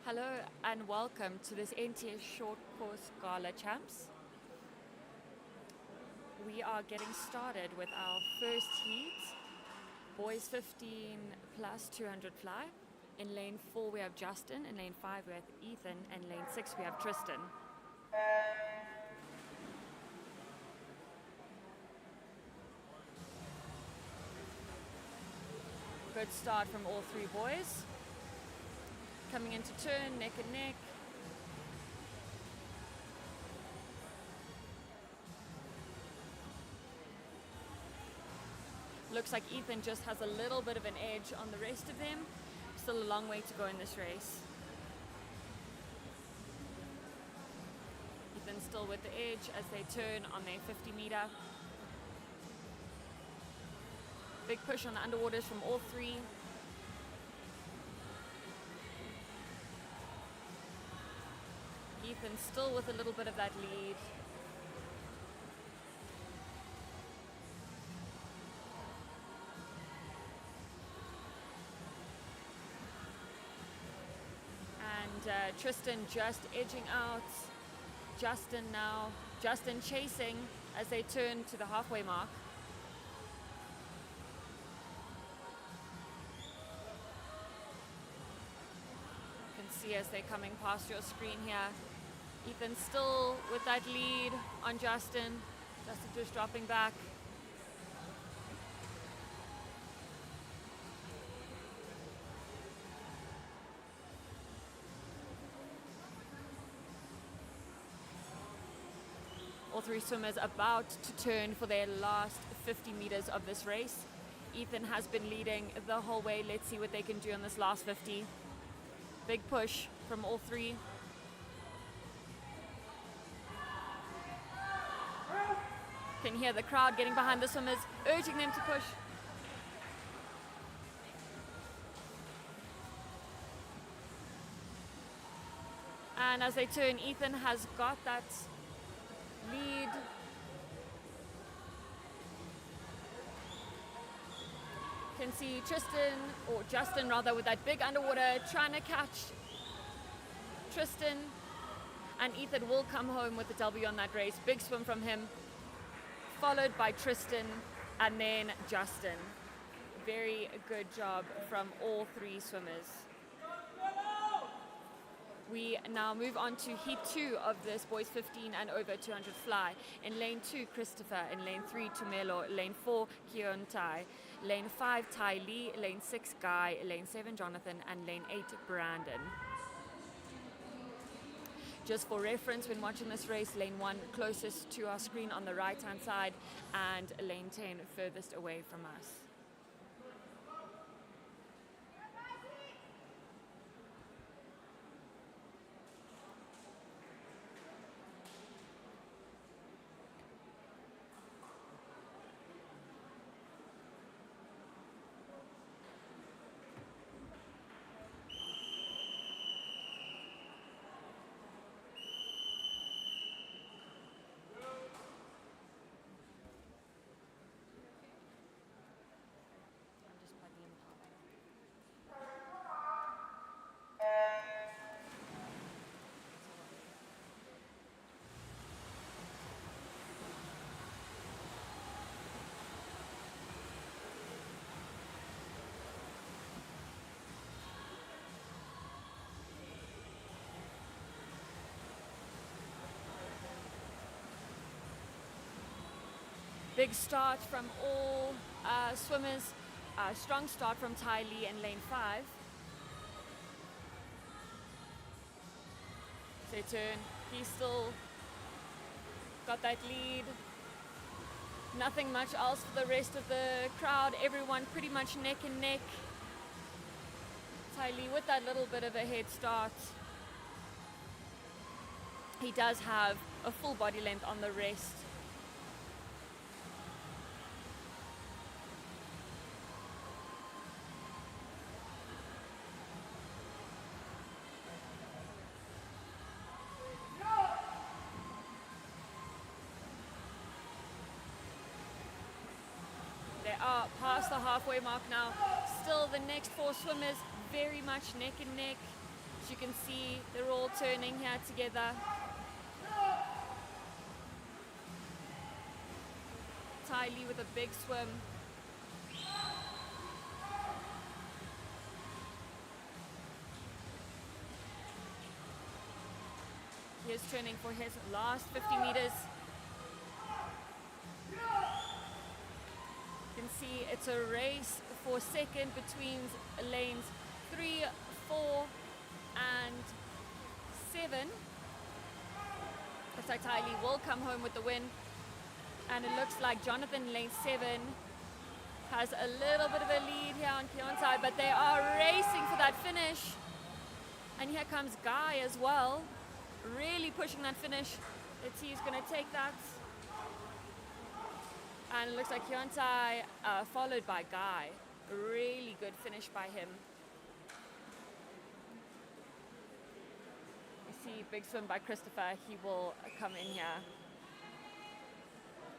Hello and welcome to this NTS short course gala champs. We are getting started with our first heat, boys 15 plus 200 fly. In lane 4 we have Justin, in lane 5 we have Ethan, and lane 6 we have Tristan. Good start from all three boys. Coming into turn, neck and neck. Looks like Ethan just has a little bit of an edge on the rest of them. Still a long way to go in this race. Ethan still with the edge as they turn on their 50 meter. Big push on the underwaters from all three. Ethan still with a little bit of that lead. And Tristan just edging out. Justin now. Justin chasing as they turn to the halfway mark. You can see as they're coming past your screen here. Ethan still with that lead on Justin. Justin just dropping back. All three swimmers about to turn for their last 50 meters of this race. Ethan has been leading the whole way. Let's see what they can do on this last 50. Big push from all three. Can hear the crowd getting behind the swimmers, urging them to push. And as they turn, Ethan has got that lead. Can see Tristan, or Justin rather, with that big underwater, trying to catch Tristan. And Ethan will come home with the W on that race. Big swim from him, followed by Tristan and then Justin. Very good job from all three swimmers. We now move on to heat 2 of this boys 15 and over 200 fly. In lane 2, Christopher. In lane 3, Tumelo. Lane 4, Kiontai. Lane 5, Tai Lee. Lane 6, Guy. Lane 7, Jonathan. And lane 8, Brandon. Just for reference, when watching this race, lane 1 closest to our screen on the right hand side, and lane 10 furthest away from us. Big start from all swimmers. Strong start from Tai Lee in lane 5. So turn. He's still got that lead. Nothing much else for the rest of the crowd. Everyone pretty much neck and neck. Tai Lee with that little bit of a head start. He does have a full body length on the rest. They are past the halfway mark now. Still the next four swimmers very much neck and neck. As you can see, they're all turning here together. Ty Lee with a big swim. He is turning for his last 50 meters. You can see it's a race for second between lanes 3, 4, and 7. Looks like Ty Lee will come home with the win. And it looks like Jonathan, lane 7, has a little bit of a lead here on Keontae, but they are racing for that finish. And here comes Guy as well, really pushing that finish. Let's see who's going to take that. And it looks like Keontae followed by Guy. A really good finish by him. You see big swim by Christopher. He will come in here.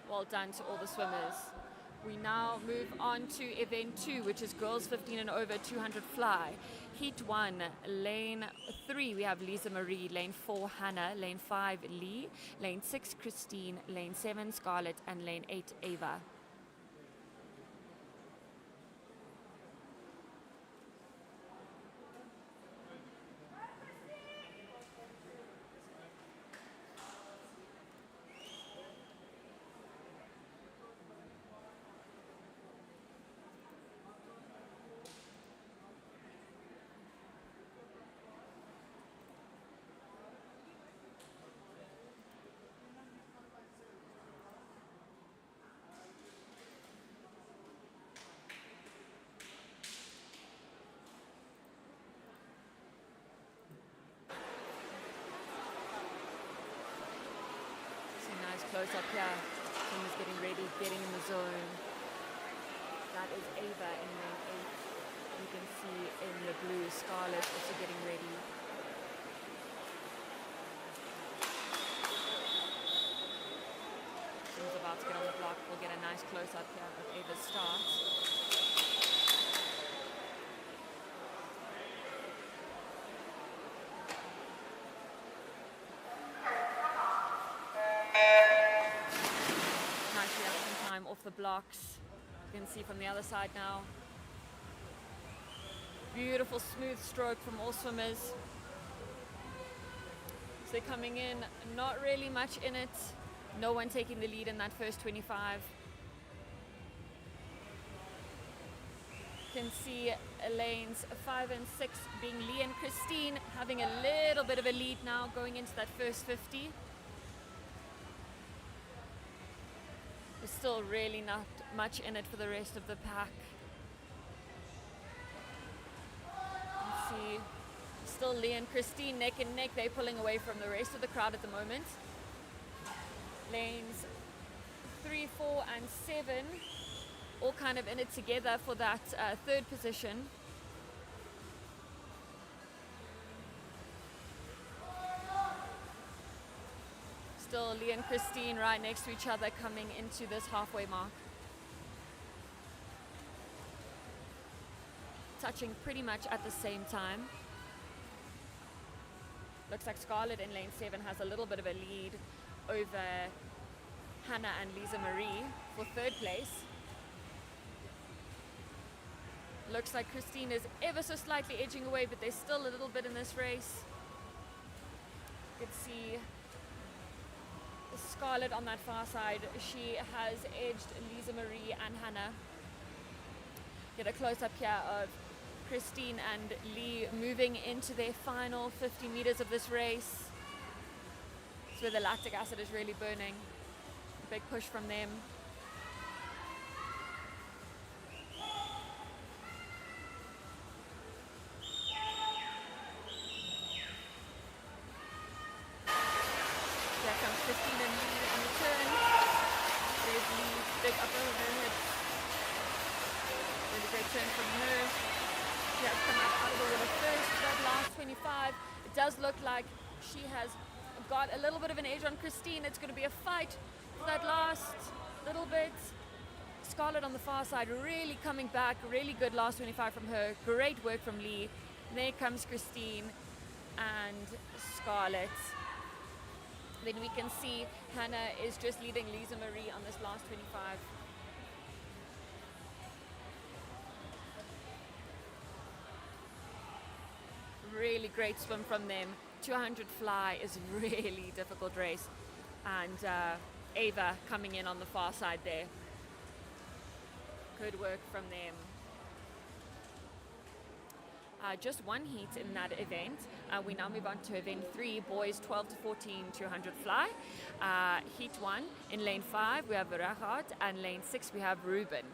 Well done to all the swimmers. We now move on to event 2, which is girls 15 and over 200 fly. Heat 1, lane 3, we have Lisa Marie, lane 4, Hannah, lane 5, Lee, lane 6, Christine, lane 7, Scarlett, and lane 8, Ava. Close up here, Tim is getting ready, getting in the zone. That is Ava in lane 8. You can see in the blue, Scarlett also getting ready. Tim's about to get on the block. We'll get a nice close up here of Ava's start. Off the blocks. You can see from the other side now. Beautiful smooth stroke from all swimmers. So they're coming in, not really much in it. No one taking the lead in that first 25. You can see lanes 5 and 6 being Lee and Christine having a little bit of a lead now going into that first 50. There's still really not much in it for the rest of the pack. You see, still Lee and Christine neck and neck. They're pulling away from the rest of the crowd at the moment. Lanes 3, 4, and 7 all kind of in it together for that third position. Still Lee and Christine right next to each other coming into this halfway mark. Touching pretty much at the same time. Looks like Scarlett in lane 7 has a little bit of a lead over Hannah and Lisa Marie for third place. Looks like Christine is ever so slightly edging away, but there's still a little bit in this race. You can see Scarlett on that far side. She has edged Lisa Marie and Hannah. Get a close-up here of Christine and Lee moving into their final 50 meters of this race. It's where the lactic acid is really burning. Big push from them. Here comes Christine and Lee on the turn. There's Lee, big up over her head. Really great turn from her. She has come out of the water first, that last 25. It does look like she has got a little bit of an edge on Christine. It's going to be a fight for that last little bit. Scarlett on the far side really coming back. Really good last 25 from her. Great work from Lee. And there comes Christine. and Scarlett. Then we can see Hannah is just leading Lisa Marie on this last 25. Really great swim from them. 200 fly is a really difficult race. And Ava coming in on the far side there. Good work from them. Just one heat in that event. We now move on to event 3, boys 12 to 14, 200 fly. Heat 1, in lane 5 we have Rachad, and lane 6 we have Ruben.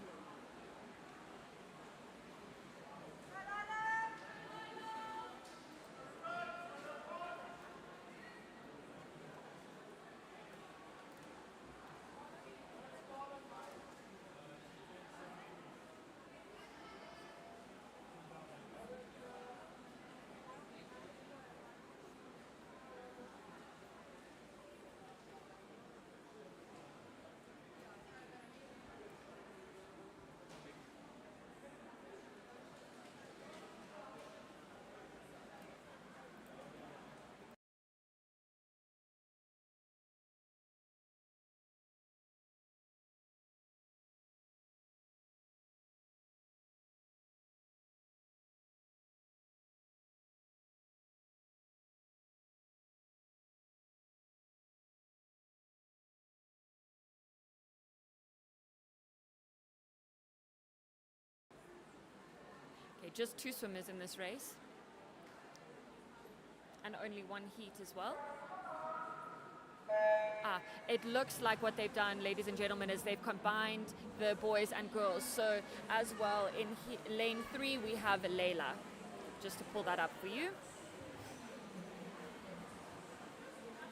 Okay, just 2 swimmers in this race. And only 1 heat as well. It looks like what they've done, ladies and gentlemen, is they've combined the boys and girls. So as well, in lane 3 we have Layla. Just to pull that up for you.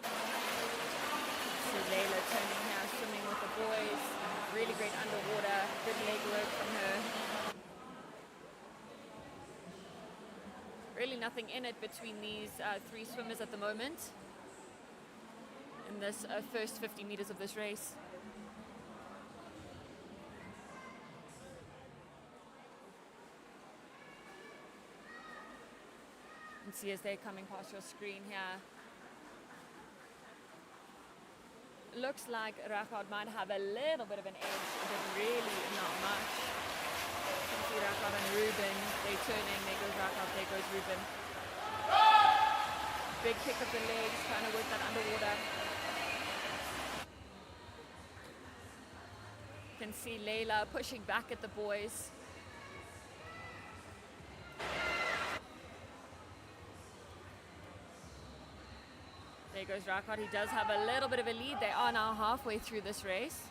So Layla turning here, swimming with the boys. Really great underwater, good leg work from her. Really nothing in it between these 3 swimmers at the moment in this first 50 meters of this race. You can see as they're coming past your screen here. Looks like Rachad might have a little bit of an edge, but really not much. You can see Rachad and Ruben, they're turning, there goes Rachad, there goes Ruben. Big kick of the legs, trying to work that underwater. You can see Layla pushing back at the boys. There goes Rachad, he does have a little bit of a lead. They are now halfway through this race.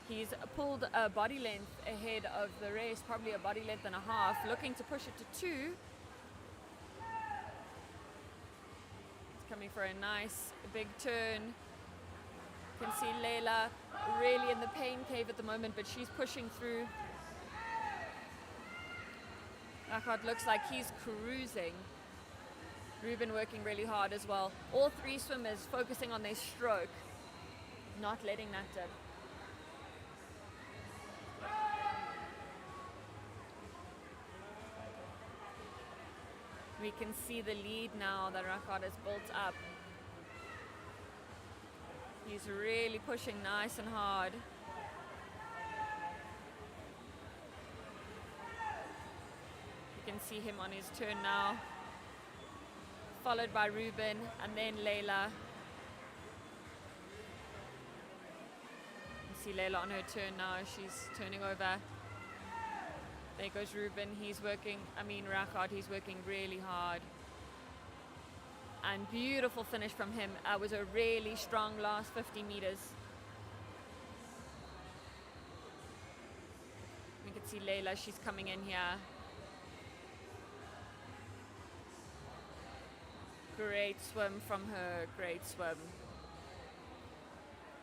He's pulled a body length ahead of the race, probably a body length and a half, looking to push it to 2. He's coming for a nice big turn. You can see Layla really in the pain cave at the moment, but she's pushing through. Rachad looks like he's cruising. Ruben working really hard as well. All 3 swimmers focusing on their stroke, not letting that dip. We can see the lead now that Rachad has built up. He's really pushing nice and hard. You can see him on his turn now, followed by Ruben and then Layla. You see Layla on her turn now, she's turning over. There goes Ruben, he's working, Rachad, he's working really hard. And beautiful finish from him. Was a really strong last 50 meters. We can see Layla, she's coming in here. Great swim from her, great swim.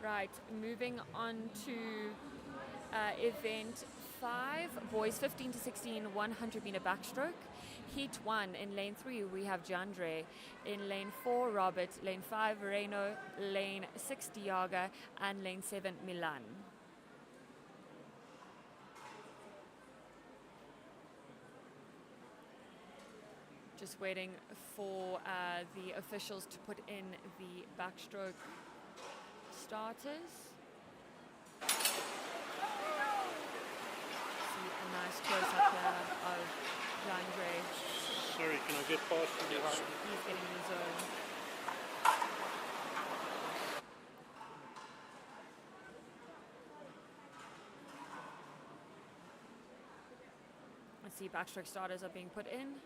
Right, moving on to event 5, boys 15 to 16, 100 meter backstroke. Heat 1, in lane 3 we have Jandre, in lane 4 Robert, lane 5 Reno, lane 6 Diaga, and lane 7 Milan. Just waiting for the officials to put in the backstroke starters. See a nice close-up here of Andre. Sorry, can I get past you? He's getting in the zone. Let's see, backstroke starters are being put in.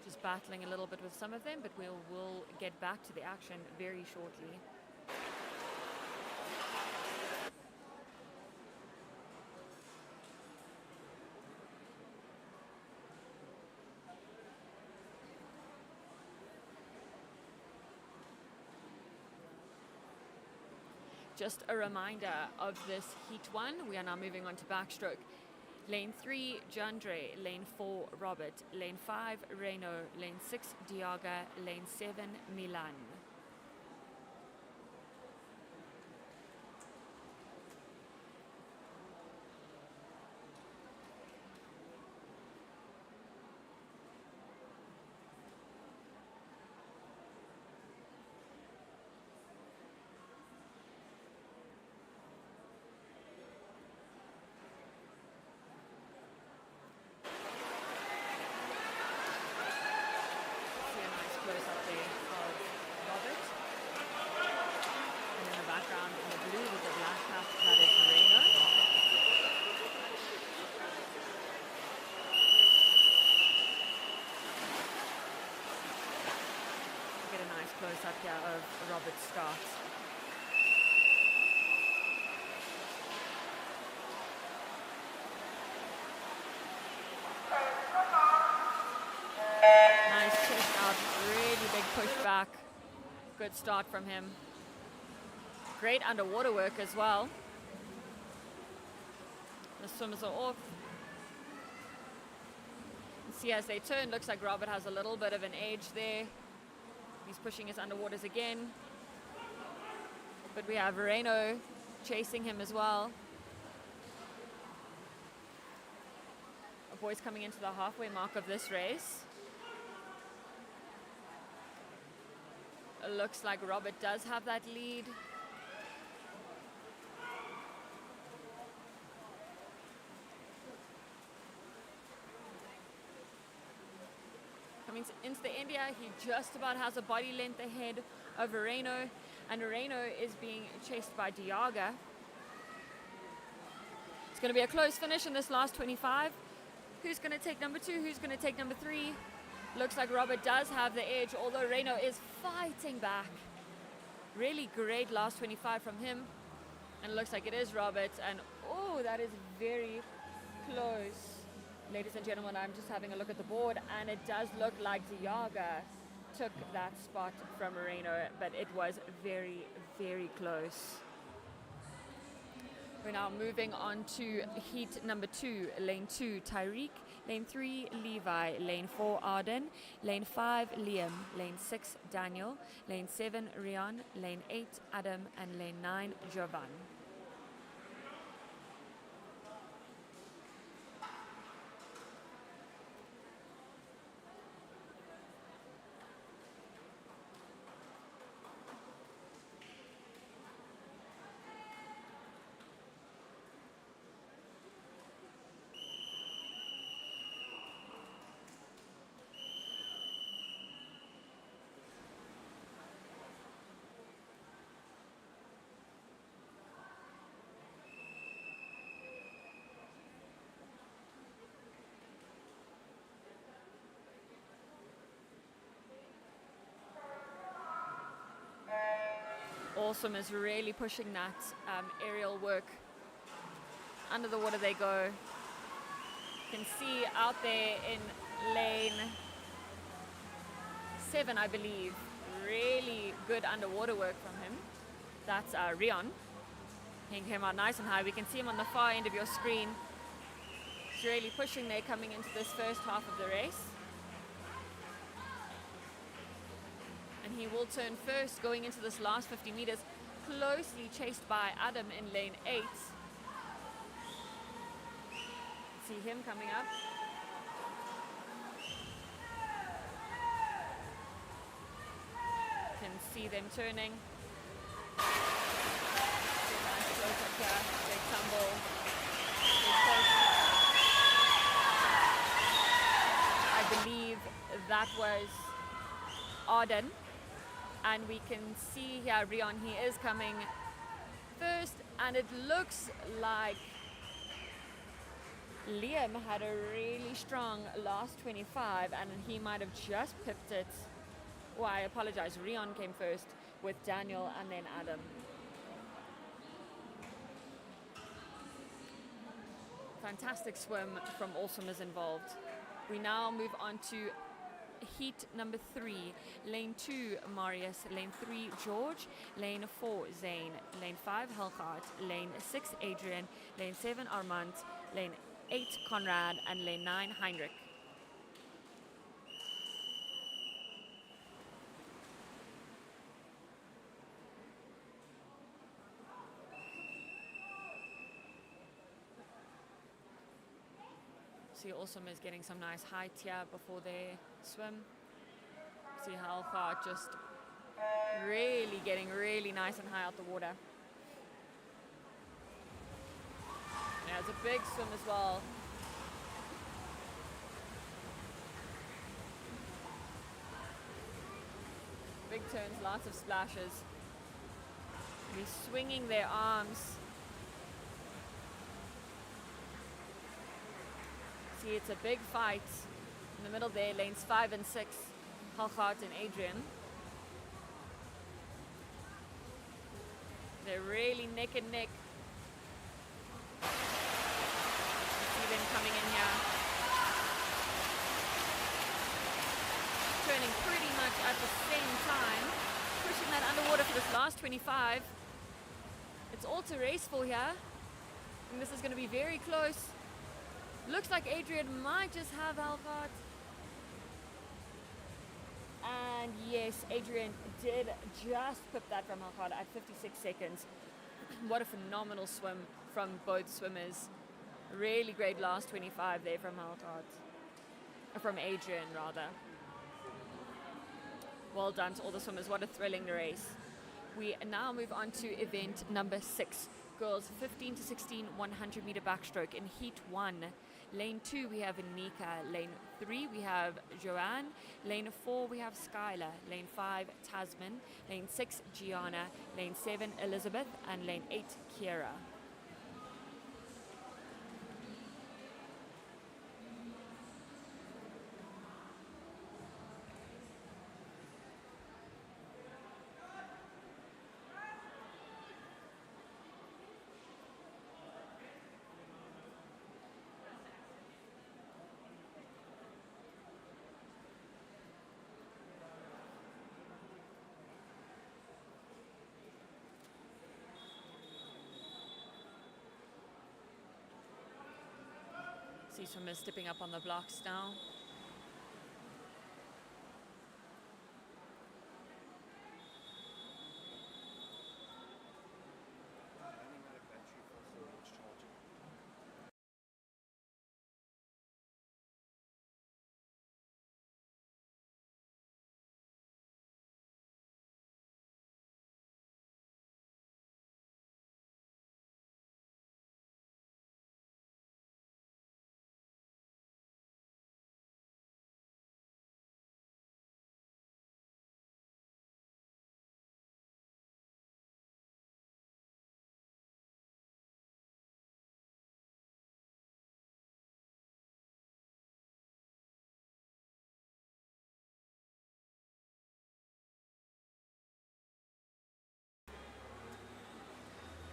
Just battling a little bit with some of them, but we'll get back to the action very shortly. Just a reminder of this heat one, we are now moving on to backstroke. Lane 3, Jandre. Lane 4, Robert. Lane 5, Reno. Lane 6, Diaga. Lane 7, Milan. Close up here of Robert's start. Nice chest out, really big push back. Good start from him. Great underwater work as well. The swimmers are off. And see as they turn, looks like Robert has a little bit of an edge there. He's pushing his underwaters again. But we have Reno chasing him as well. Our boys coming into the halfway mark of this race. It looks like Robert does have that lead. Coming into the India, he just about has a body length ahead of Reno, and Reno is being chased by Diaga. It's going to be a close finish in this last 25. Who's going to take number 2? Who's going to take number 3? Looks like Robert does have the edge, although Reno is fighting back. Really great last 25 from him, and it looks like it is Robert, and oh, that is very close. Ladies and gentlemen, I'm just having a look at the board, and it does look like Diaga took that spot from Reno, but it was very, very close. We're now moving on to heat number 2, lane 2, Tyreek, lane 3, Levi, lane 4, Arden, lane 5, Liam, lane 6, Daniel, lane 7, Rian, lane 8, Adam, and lane 9, Jovan. Awesome is really pushing that aerial work. Under the water they go. You can see out there in lane 7, I believe, really good underwater work from him. That's Rian. He came out nice and high. We can see him on the far end of your screen. He's really pushing there coming into this first half of the race. And he will turn first going into this last 50 meters, closely chased by Adam in lane 8. see him coming up. Can see them turning. Nice close up here, big tumble. I believe that was Arden, and we can see here Rion, he is coming first, and it looks like Liam had a really strong last 25 and he might have just pipped it. Oh, I apologize, Rion came first with Daniel and then Adam. Fantastic swim from all swimmers involved. We now move on to heat number 3. Lane 2, Marius. Lane 3, George. Lane 4, Zane. Lane 5, Helgard. Lane 6, Adrian. Lane 7, Armand. Lane 8, Conrad. And lane 9, Heinrich. See all swimmers getting some nice height here before they swim. See Helgard just really getting really nice and high out the water. Yeah, it's a big swim as well. Big turns, lots of splashes. They're swinging their arms. See, it's a big fight in the middle there, lanes 5 and 6, Helgard and Adrian. They're really neck and neck. You see them coming in here. Turning pretty much at the same time, pushing that underwater for this last 25. It's all to race for here, and this is going to be very close. Looks like Adrian might just have Helgard. And yes, Adrian did just put that from Helgard at 56 seconds. What a phenomenal swim from both swimmers. Really great last 25 there from Helgard. From Adrian, rather. Well done to all the swimmers. What a thrilling race. We now move on to event number 6. Girls 15 to 16 100 meter backstroke in heat 1. Lane 2 we have Nika. Lane 3 we have Joanne. Lane 4 we have Skylar. Lane 5 Tasman. Lane 6 Gianna. Lane 7 Elizabeth. And lane 8 Kiera. See swimmers stepping up on the blocks now.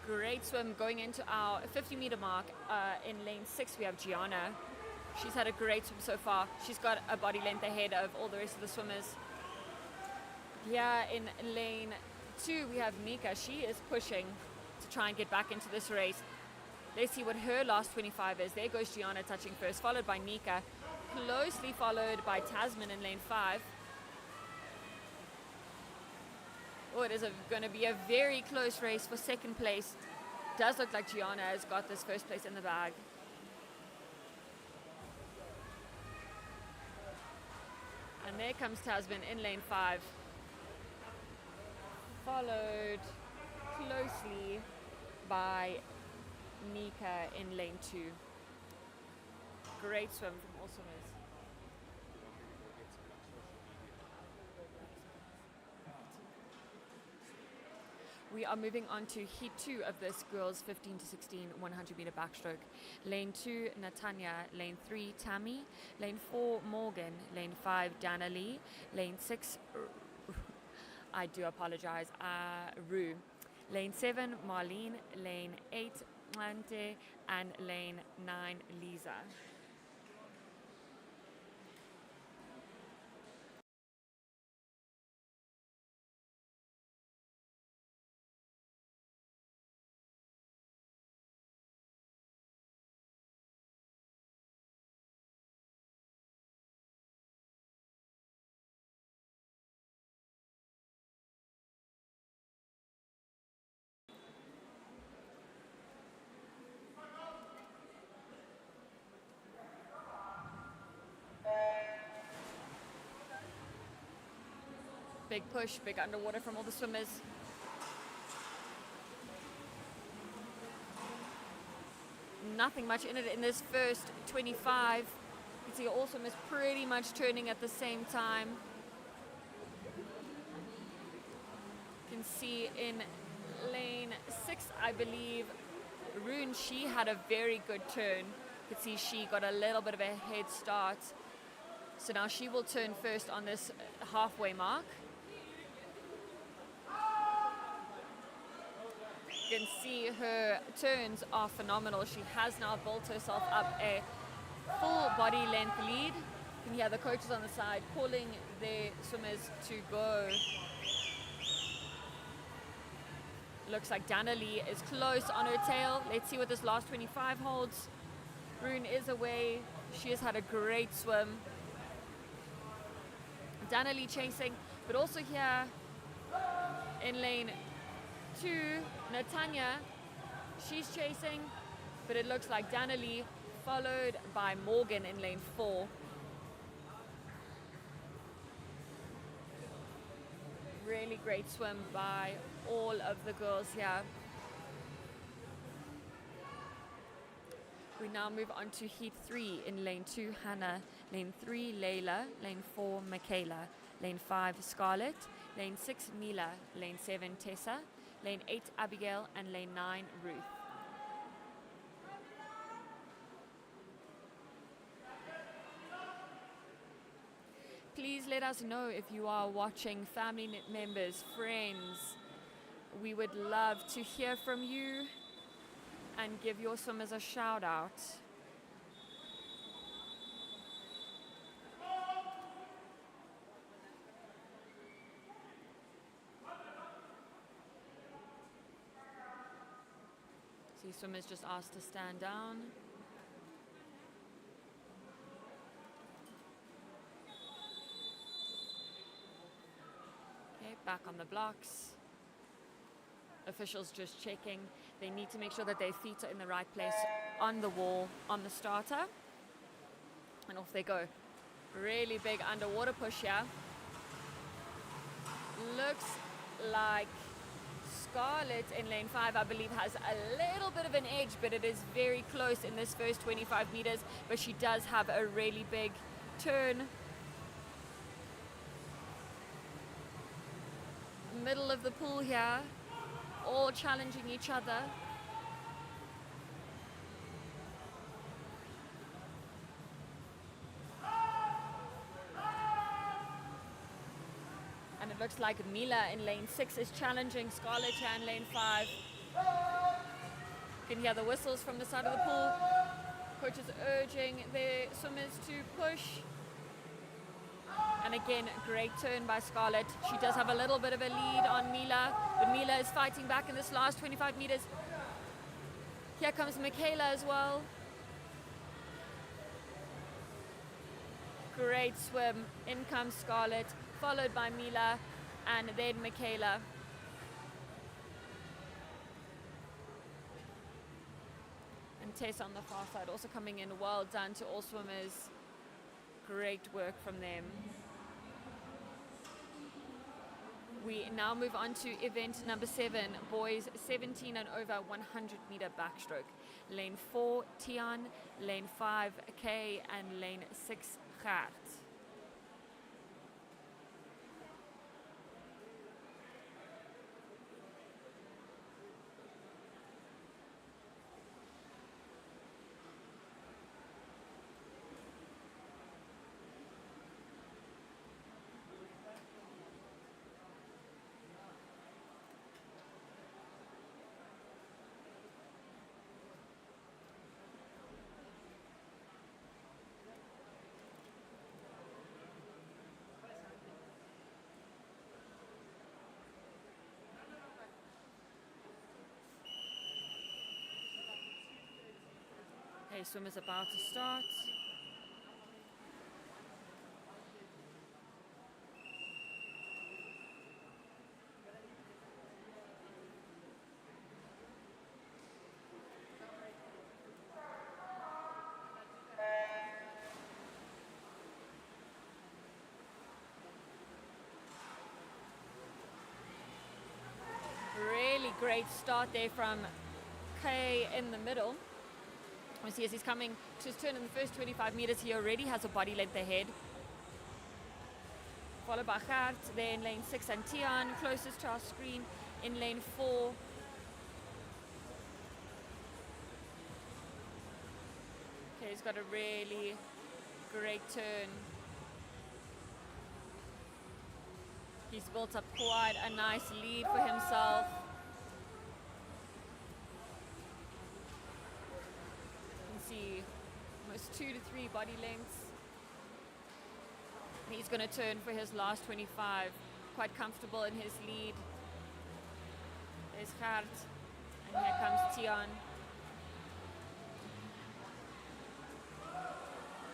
Great swim going into our 50-meter mark. In lane 6 we have Gianna. She's had a great swim so far. She's got a body length ahead of all the rest of the swimmers. Yeah, in lane 2 we have Mika. She is pushing to try and get back into this race. Let's see what her last 25 is. There goes Gianna touching first, followed by Mika, closely followed by Tasman in lane 5. Oh, it is going to be a very close race for second place. Does look like Gianna has got this first place in the bag. And there comes Tasman in lane 5, followed closely by Nika in lane 2. Great swim from all swimmers. We are moving on to heat 2 of this girls 15 to 16 100 meter backstroke. Lane 2, Natanya. Lane 3, Tammy. Lane 4, Morgan. Lane 5, Dana Lee. Lane 6, I do apologize, Rue. Lane 7, Marlene. Lane 8, Ante. And lane 9, Lisa. Big push, big underwater from all the swimmers. Nothing much in it in this first 25. You can see all swimmers pretty much turning at the same time. You can see in lane 6, I believe, Rune, she had a very good turn. You can see she got a little bit of a head start. So now she will turn first on this halfway mark. You can see her turns are phenomenal. She has now built herself up a full body length lead. You can hear the coaches on the side calling their swimmers to go. Looks like Dana Lee is close on her tail. Let's see what this last 25 holds. Rune is away. She has had a great swim. Dana Lee chasing, but also here in lane 2, Natanya, she's chasing, but it looks like Dana Lee followed by Morgan in lane 4. Really great swim by all of the girls here. We now move on to heat 3 in lane 2, Hannah, lane 3, Layla, lane 4, Michaela, lane 5, Scarlett, lane 6, Mila, lane 7, Tessa, lane 8, Abigail, and lane 9, Ruth. Please let us know if you are watching, family members, friends. We would love to hear from you and give your swimmers a shout out. See, swimmers just asked to stand down. Okay, back on the blocks. Officials just checking. They need to make sure that their feet are in the right place on the wall, on the starter. And off they go. Really big underwater push here. Looks like Scarlett in lane 5, I believe, has a little bit of an edge, but it is very close in this first 25 meters. But she does have a really big turn. Middle of the pool here, all challenging each other. And it looks like Mila in lane 6 is challenging Scarlett here in lane 5. You can hear the whistles from the side of the pool. Coaches urging their swimmers to push. And again, great turn by Scarlett. She does have a little bit of a lead on Mila, but Mila is fighting back in this last 25 meters. Here comes Michaela as well. Great swim. In comes Scarlett, followed by Mila, and then Michaela. And Tess on the far side also coming in. Well done to all swimmers. Great work from them. We now move on to event number 7, boys 17 and over 100-meter backstroke. Lane 4, Tian, lane 5, K, and lane 6, Gert. Okay, swim is about to start. Really great start there from K in the middle. We see as he's coming to his turn in the first 25 meters, he already has a body length ahead. Followed by Gert, there in lane 6 and Tian, closest to our screen in lane 4. Okay, he's got a really great turn. He's built up quite a nice lead for himself. See almost 2 to 3 body lengths. And he's going to turn for his last 25, quite comfortable in his lead. There's Gert, and here comes Tian.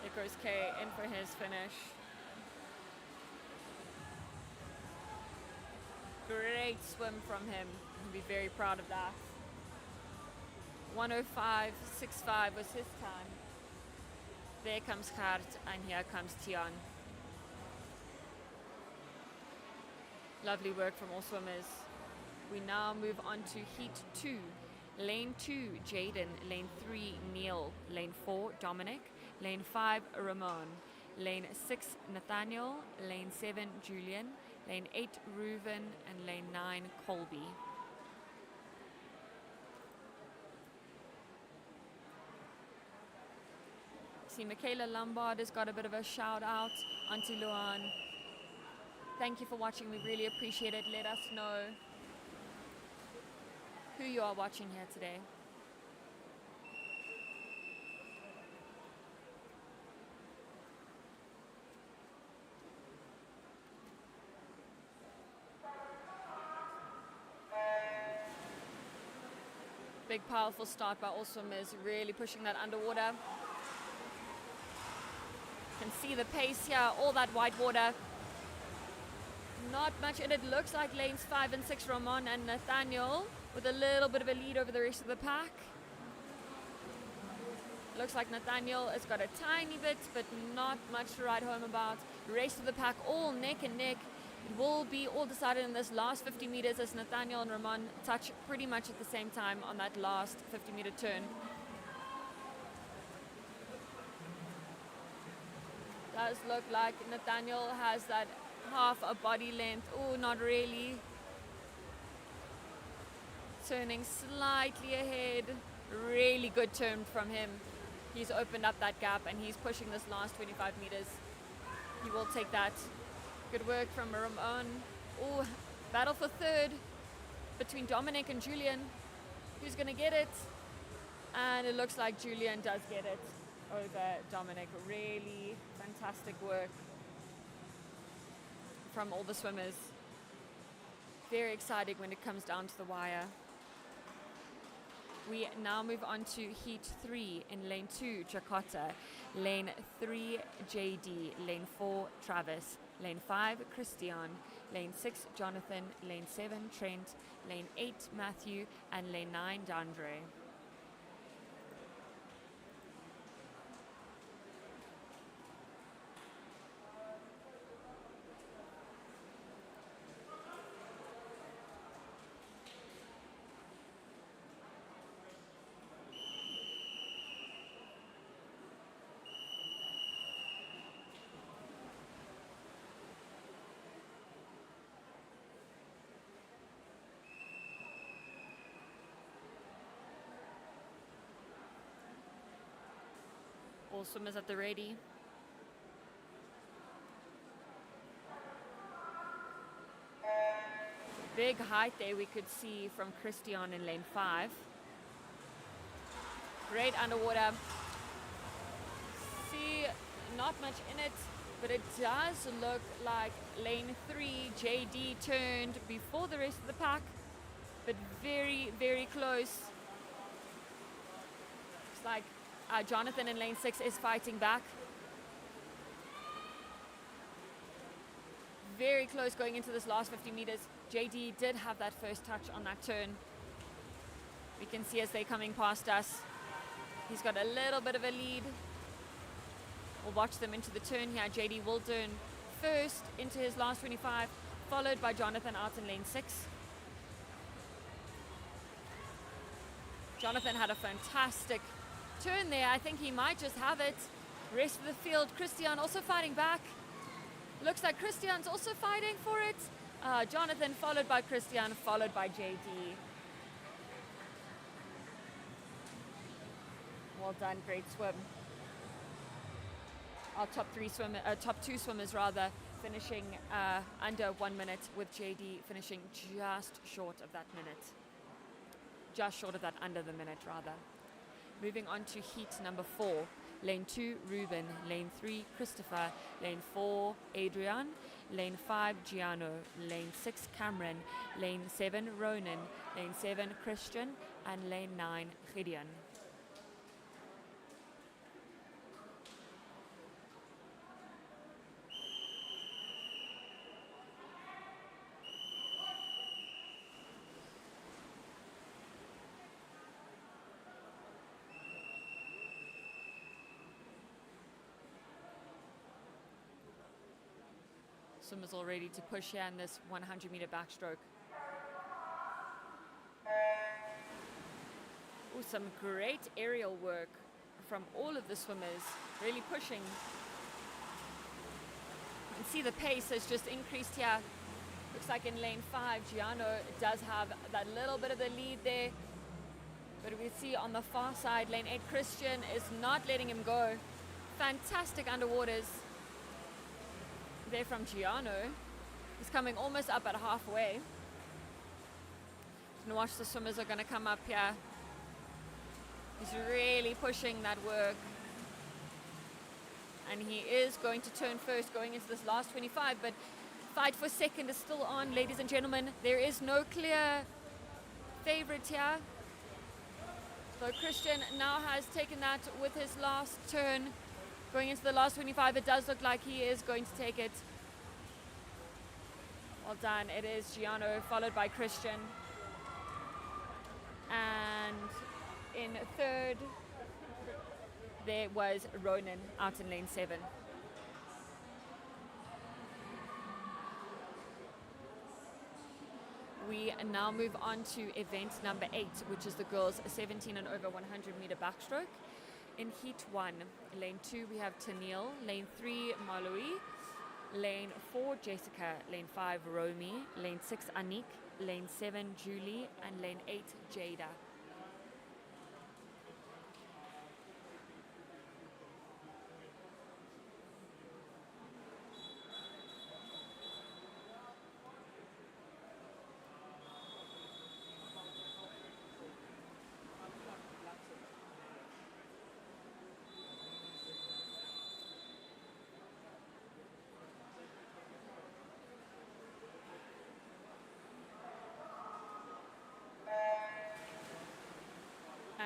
There goes K in for his finish. Great swim from him. He'll be very proud of that. 1:05.65 was his time. There comes Gert, and here comes Tian. Lovely work from all swimmers. We now move on to heat 2. Lane 2, Jaden. Lane 3, Neil. Lane 4, Dominic. Lane 5, Ramon. Lane 6, Nathaniel. Lane 7, Julian. Lane 8, Reuven. And lane 9, Colby. See, Michaela Lombard has got a bit of a shout out. Auntie Luan, thank you for watching. We really appreciate it. Let us know who you are watching here today. Big powerful start by all swimmers, really pushing that underwater. Can see the pace here, all that white water. Not much, and it looks like lanes 5 and 6, Ramon and Nathaniel, with a little bit of a lead over the rest of the pack. Looks like Nathaniel has got a tiny bit, but not much to write home about. The rest of the pack all neck and neck. It will be all decided in this last 50 meters as Nathaniel and Ramon touch pretty much at the same time on that last 50-meter turn. Does look like Nathaniel has that half a body length. Oh, not really. Turning slightly ahead. Really good turn from him. He's opened up that gap and he's pushing this last 25 meters. He will take that. Good work from Ramon. Oh, battle for third between Dominic and Julian. Who's going to get it? And it looks like Julian does get it over Dominic. Really fantastic work from all the swimmers. Very exciting when it comes down to the wire. We now move on to heat 3 in lane 2, Chakota, lane 3, JD, lane 4, Travis, lane 5, Christian, lane 6, Jonathan, lane 7, Trent, lane 8, Matthew, and lane 9, Dandre. All swimmers at the ready. Big height there we could see from Christian in lane 5. Great underwater. See, not much in it, but it does look like lane 3, JD turned before the rest of the pack, but very, very close. Looks like Jonathan in lane 6 is fighting back. Very close going into this last 50 meters. JD did have that first touch on that turn. We can see as they're coming past us, he's got a little bit of a lead. We'll watch them into the turn here. JD will turn first into his last 25, followed by Jonathan out in lane 6. Jonathan had a fantastic turn there. I think he might just have it. Rest of the field, Christian also fighting back. Looks like Christian's also fighting for it. Jonathan followed by Christian, followed by JD. Well done, great swim. Our top two swimmers rather, finishing under 1 minute, with JD finishing just short of that minute. Just short of that, under the minute rather. Moving on to heat number 4. Lane 2, Ruben. Lane 3, Christopher. Lane 4, Adrian. Lane 5, Giano. Lane 6, Cameron. Lane 7, Ronan. Lane 7, Christian. And lane 9, Gideon. Swimmers all ready to push here in this 100 meter backstroke. Ooh, some great aerial work from all of the swimmers, really pushing. You can see the pace has just increased here. Looks like in lane 5, Giano does have that little bit of the lead there. But we see on the far side, lane 8, Christian is not letting him go. Fantastic underwaters there from Giano. He's coming almost up at halfway. And watch the swimmers are going to come up here. He's really pushing that work. And he is going to turn first going into this last 25, but fight for second is still on, ladies and gentlemen. There is no clear favorite here. So Christian now has taken that with his last turn. Going into the last 25, it does look like he is going to take it. Well done. It is Giano, followed by Christian. And in third, there was Ronan out in lane 7. We now move on to event number 8, which is the girls 17 and over 100 meter backstroke. In heat 1, lane 2 we have Tennille, lane 3 Mallory, lane 4 Jessica, lane 5 Romy, lane 6 Anik, lane 7 Julie, and lane 8 Jada.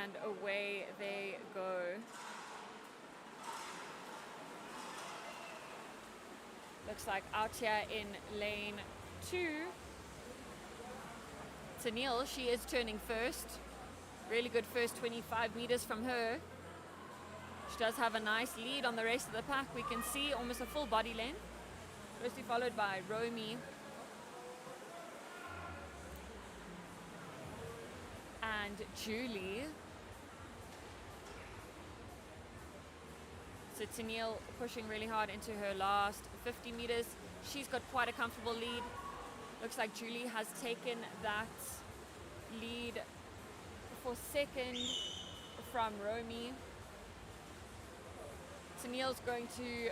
And away they go. Looks like out here in lane 2, Tennille, she is turning first. Really good first 25 meters from her. She does have a nice lead on the rest of the pack. We can see almost a full body length. Closely followed by Romy. And Julie. So Tennille pushing really hard into her last 50 meters. She's got quite a comfortable lead. Looks like Julie has taken that lead for second from Romy. Tennille's going to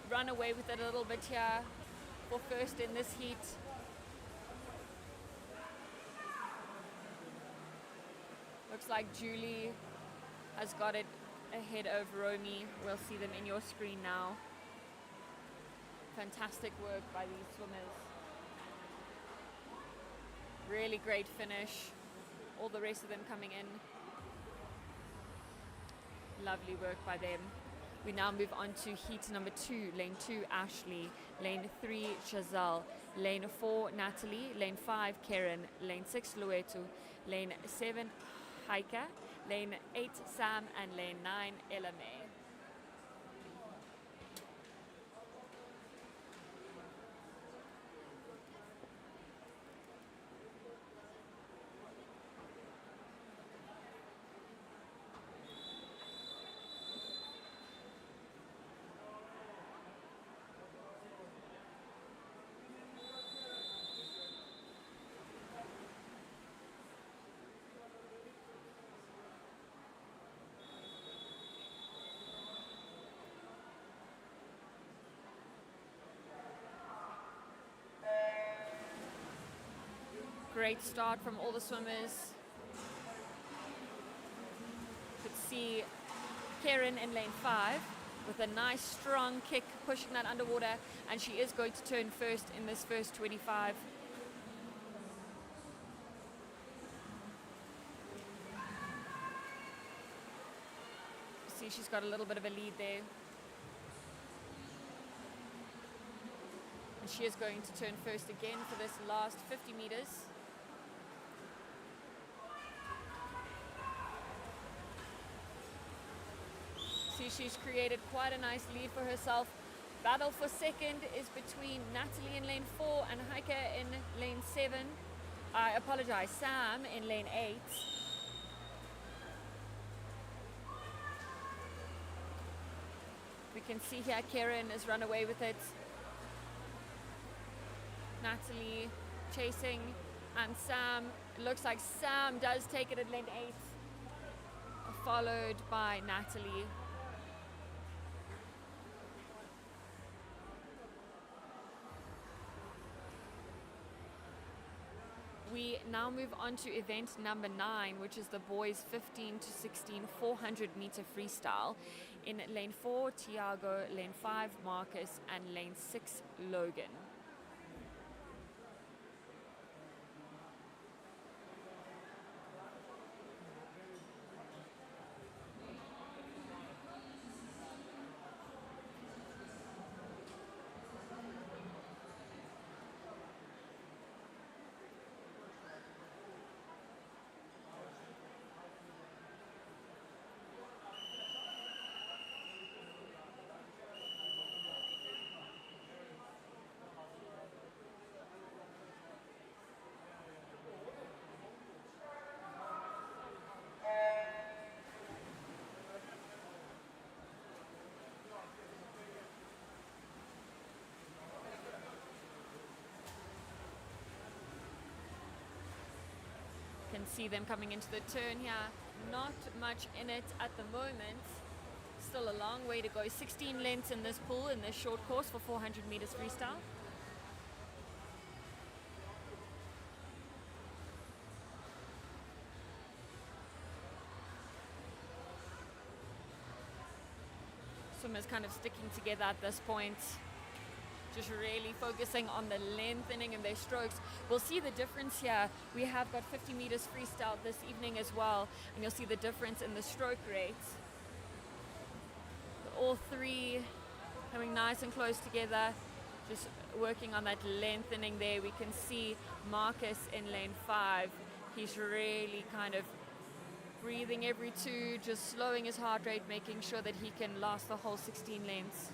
run away with it a little bit here for first in this heat. Looks like Julie has got it ahead of Romy. We'll see them in your screen now. Fantastic work by these swimmers. Really great finish. All the rest of them coming in. Lovely work by them. We now move on to heat number 2. Lane 2, Ashley. Lane 3, Chazelle. Lane 4, Natalie. Lane 5, Karen. Lane 6, Luetu. Lane 7, Heike. Lane 8, Sam. And lane 9, Ella May. Great start from all the swimmers. You could see Karen in lane 5 with a nice strong kick pushing that underwater, and she is going to turn first in this first 25. See, she's got a little bit of a lead there. And she is going to turn first again for this last 50 meters. See, she's created quite a nice lead for herself. Battle for second is between Natalie in lane 4 and Heike in lane 7. I apologize, Sam in lane 8. We can see here Karen has run away with it. Natalie chasing, and Sam, it looks like Sam does take it at lane 8, followed by Natalie. We now move on to event number 9, which is the boys 15 to 16 400 meter freestyle. In lane 4, Tiago, lane 5, Marcus, and lane 6, Logan. Can see them coming into the turn here. Not much in it at the moment. Still a long way to go. 16 lengths in this pool in this short course for 400 meters freestyle. Swimmers kind of sticking together at this point. Just really focusing on the lengthening of their strokes. We'll see the difference here. We have got 50 meters freestyle this evening as well, and you'll see the difference in the stroke rates. All three coming nice and close together, just working on that lengthening there. We can see Marcus in lane 5. He's really kind of breathing every 2, just slowing his heart rate, making sure that he can last the whole 16 lengths.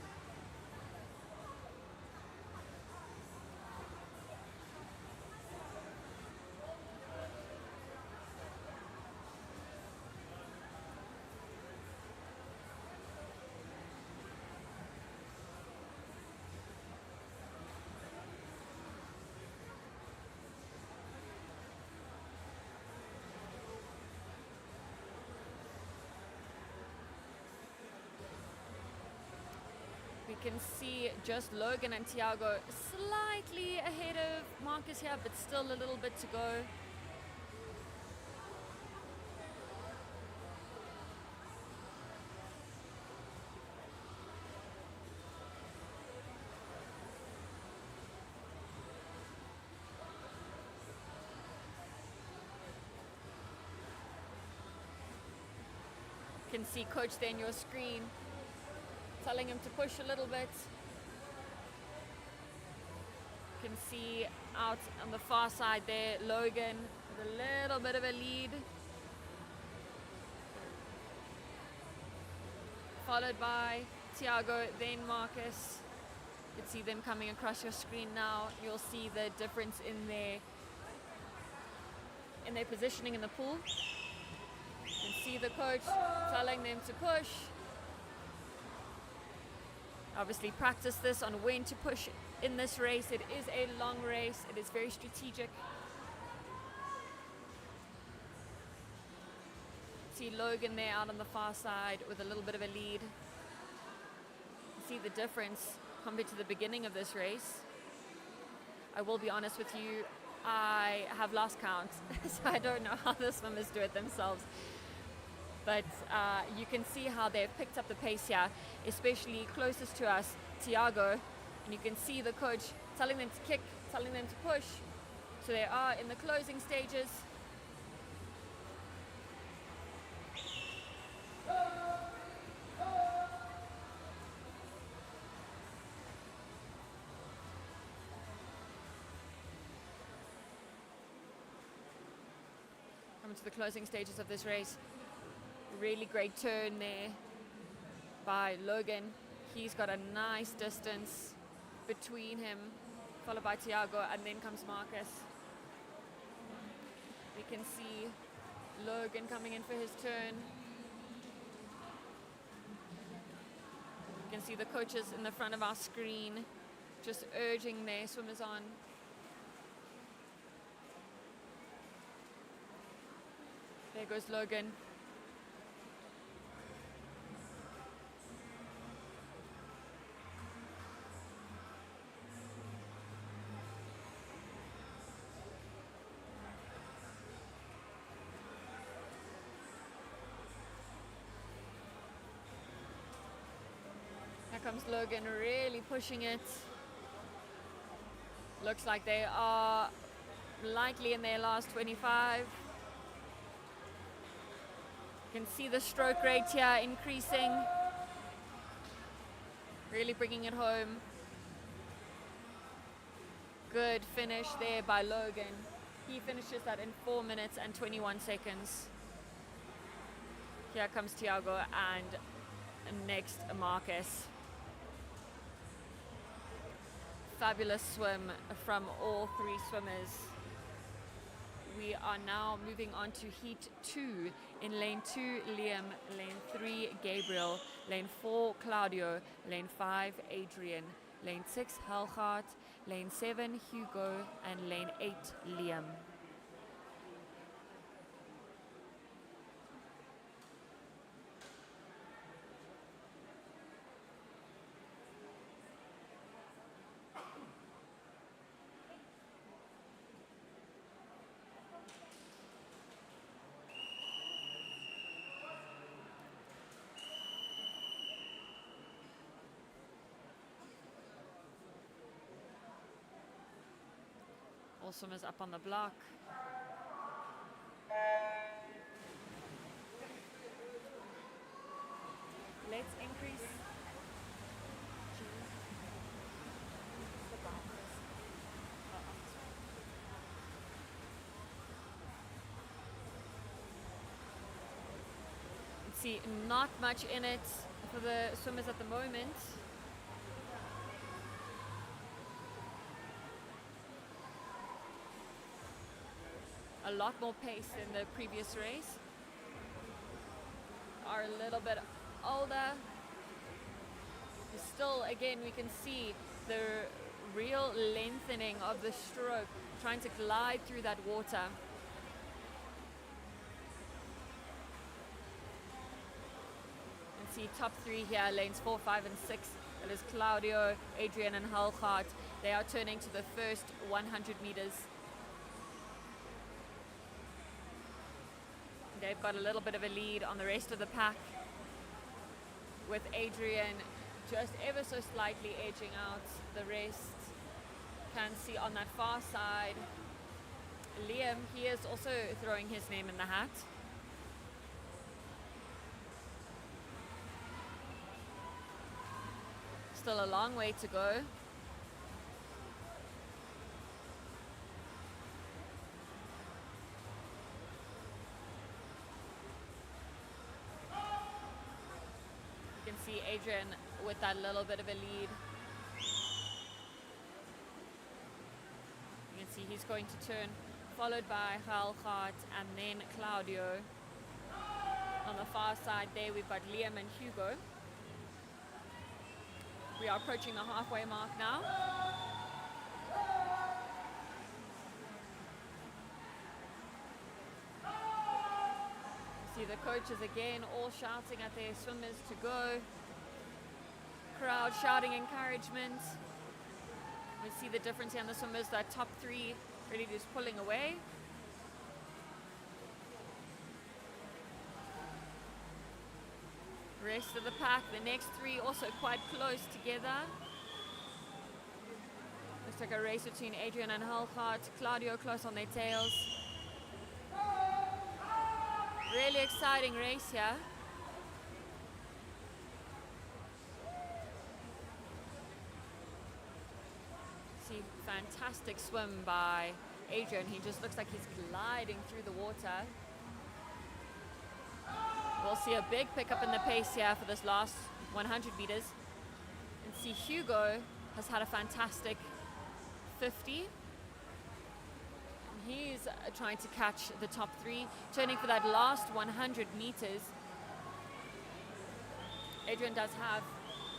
can see just Logan and Tiago slightly ahead of Marcus here, but still a little bit to go. You can see Coach there on your screen telling him to push a little bit. You can see out on the far side there, Logan with a little bit of a lead. Followed by Tiago, then Marcus. You can see them coming across your screen now. You'll see the difference in their positioning in the pool. You can see the coach telling them to push. Obviously practice this on when to push in this race. It is a long race. It is very strategic. See Logan there out on the far side with a little bit of a lead. See the difference compared to the beginning of this race. I will be honest with you, I have lost count, so I don't know how the swimmers do it themselves. But you can see how they've picked up the pace here, especially closest to us, Tiago. And you can see the coach telling them to kick, telling them to push. So they are in the closing stages. Coming to the closing stages of this race. Really great turn there by Logan. He's got a nice distance between him, followed by Tiago, and then comes Marcus. We can see Logan coming in for his turn. You can see the coaches in the front of our screen just urging their swimmers on. There goes Logan. Here comes Logan, really pushing it. Looks like they are likely in their last 25. You can see the stroke rate here increasing. Really bringing it home. Good finish there by Logan. He finishes that in 4 minutes and 21 seconds. Here comes Tiago and next Marcus. Fabulous swim from all three swimmers. We are now moving on to heat 2. In lane 2, Liam, lane 3, Gabriel, lane 4, Claudio, lane 5, Adrian, lane 6, Helgard, lane 7, Hugo, and lane 8, Liam. All swimmers up on the block. Let's increase. See, not much in it for the swimmers at the moment. A lot more pace than the previous race. Are a little bit older. Still, again, we can see the real lengthening of the stroke, trying to glide through that water. And see top three here, lanes 4, 5, and 6. That is Claudio, Adrian, and Halgaard. They are turning to the first 100 meters. They've got a little bit of a lead on the rest of the pack, with Adrian just ever so slightly edging out the rest. Can see on that far side, Liam, he is also throwing his name in the hat. Still a long way to go. You can see Adrian with that little bit of a lead. You can see he's going to turn, followed by Halgaard and then Claudio. On the far side there we've got Liam and Hugo. We are approaching the halfway mark now. See the coaches again all shouting at their swimmers to go. Crowd shouting encouragement. We see the difference here in the swimmers, that top three really just pulling away. Rest of the pack, the next three also quite close together. Looks like a race between Adrian and Halgaard. Claudio close on their tails. Really exciting race here. See, fantastic swim by Adrian. He just looks like he's gliding through the water. We'll see a big pickup in the pace here for this last 100 meters. And see Hugo has had a fantastic 50. And he's trying to catch the top three, turning for that last 100 meters. Adrian does have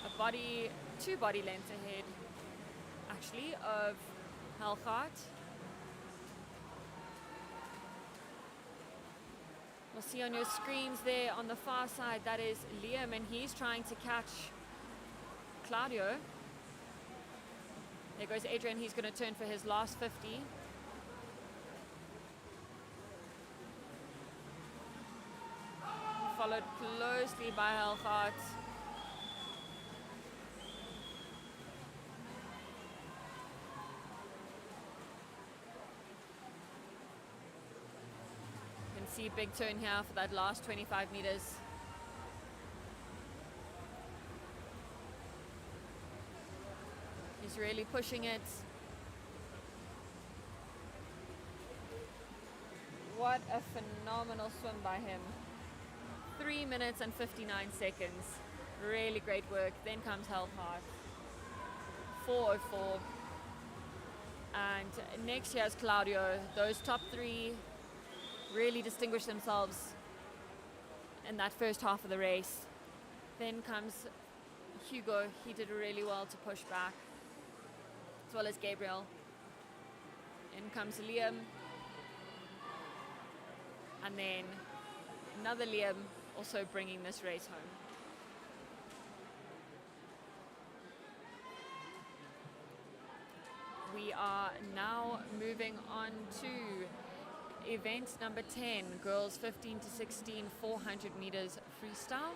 a body, 2 body lengths ahead, actually, of Halgaard. We'll see on your screens there on the far side, that is Liam, and he's trying to catch Claudio. There goes Adrian, he's going to turn for his last 50. Followed closely by Halgaard. See big turn here for that last 25 meters. He's really pushing it. What a phenomenal swim by him. 3 minutes and 59 seconds. Really great work. Then comes Halgaard. 4:04. And next here's Claudio. Those top three really distinguished themselves in that first half of the race. Then comes Hugo. He did really well to push back, as well as Gabriel. In comes Liam, and then another Liam also bringing this race home. We are now moving on to event number 10, girls 15 to 16, 400 meters freestyle.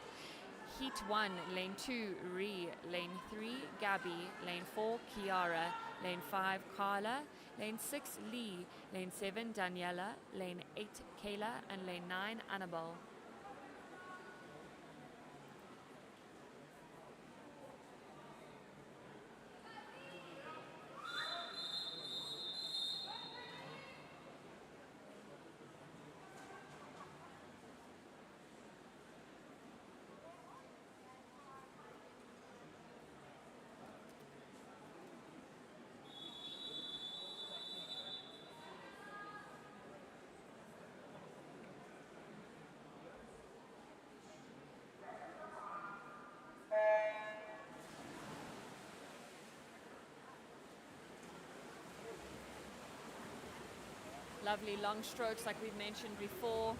Heat 1, lane 2, Ree, lane 3, Gabby, lane 4, Kiara, lane 5, Carla, lane 6, Lee, lane 7, Daniela, lane 8, Kayla, and lane 9, Annabelle. Lovely long strokes like we've mentioned before.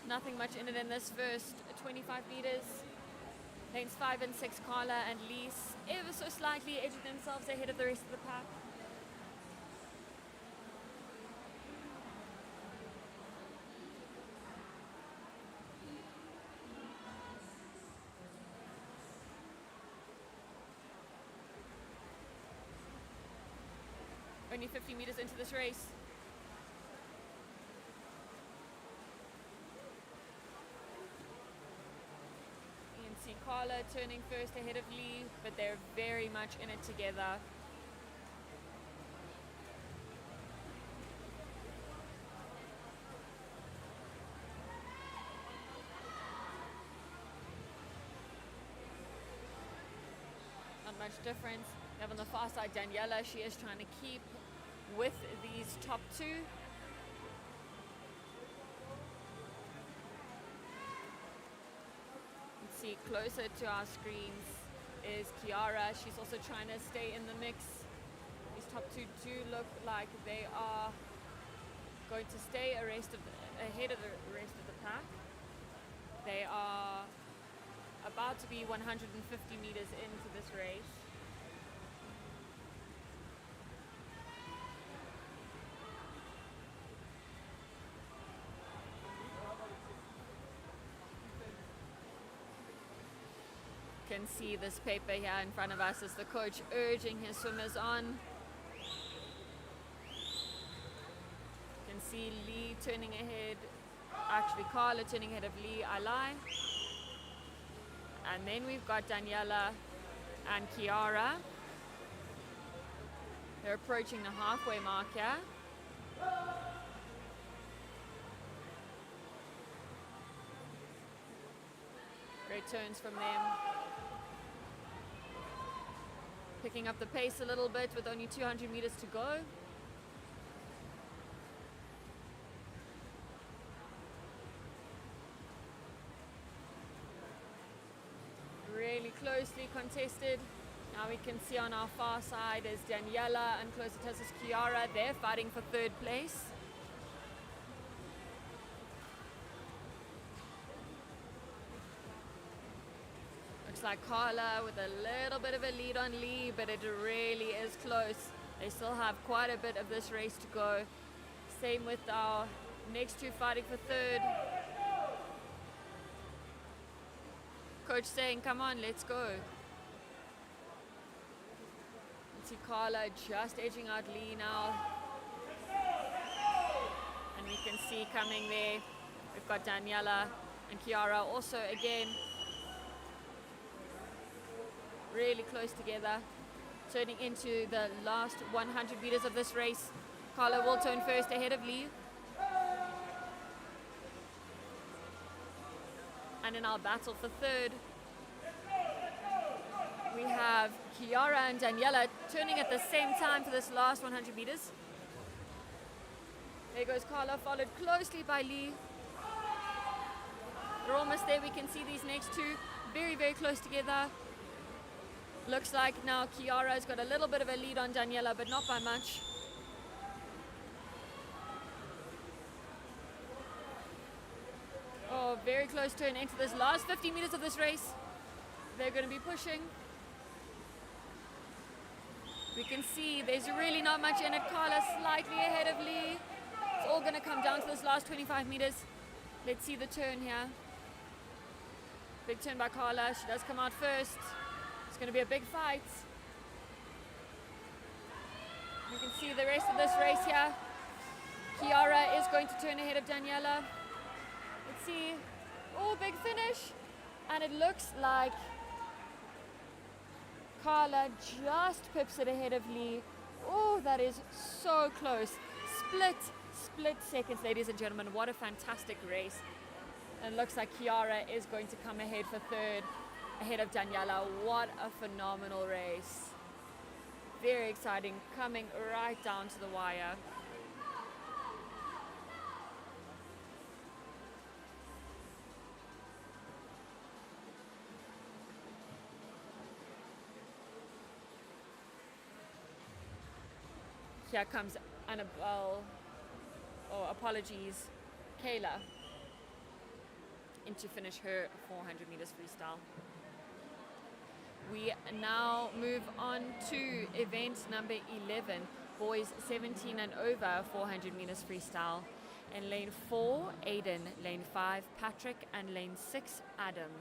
Nothing much in it in this first 25 meters. Lanes 5 and 6, Carla and Lise, ever so slightly edging themselves ahead of the rest of the pack. Only 50 meters into this race. You can see Carla turning first ahead of Lee, but they're very much in it together. Not much difference. You have on the far side Daniela, she is trying to keep with these top two. You can see closer to our screens is Kiara. She's also trying to stay in the mix. These top two do look like they are going to stay ahead of the rest of the pack. They are about to be 150 meters into this race. Can see this paper here in front of us as the coach urging his swimmers on. Can see Lee turning ahead, actually Carla turning ahead of Lee, I lie. And then we've got Daniela and Kiara. They're approaching the halfway mark here. Great turns from them. Picking up the pace a little bit with only 200 meters to go. Really closely contested. Now we can see on our far side is Daniela and closer to us is Kiara. They're fighting for third place. Looks like Carla with a little bit of a lead on Lee, but it really is close. They still have quite a bit of this race to go. Same with our next two fighting for third. Coach saying, come on, let's go. You see Carla just edging out Lee now. And we can see coming there, we've got Daniela and Kiara also again. Really close together. Turning into the last 100 meters of this race. Carla will turn first ahead of Lee. And in our battle for third, we have Kiara and Daniela turning at the same time for this last 100 meters. There goes Carla, followed closely by Lee. They're almost there. We can see these next two very, very close together. Looks like now Kiara's got a little bit of a lead on Daniela, but not by much. Oh, very close turn into this last 50 meters of this race. They're going to be pushing. We can see there's really not much in it. Carla slightly ahead of Lee. It's all going to come down to this last 25 meters. Let's see the turn here. Big turn by Carla. She does come out first. It's going to be a big fight. You can see the rest of this race here. Kiara is going to turn ahead of Daniela. Let's see. Oh, big finish. And it looks like Carla just pips it ahead of Lee. Oh, that is so close. Split seconds, ladies and gentlemen. What a fantastic race. And it looks like Kiara is going to come ahead for third, ahead of Daniela. What a phenomenal race. Very exciting, coming right down to the wire. Here comes Annabelle, oh apologies, Kayla. in to finish her 400 meters freestyle. We now move on to event number 11, boys 17 and over 400 meters freestyle. In lane 4, Aiden, lane 5, Patrick, and lane 6, Adam.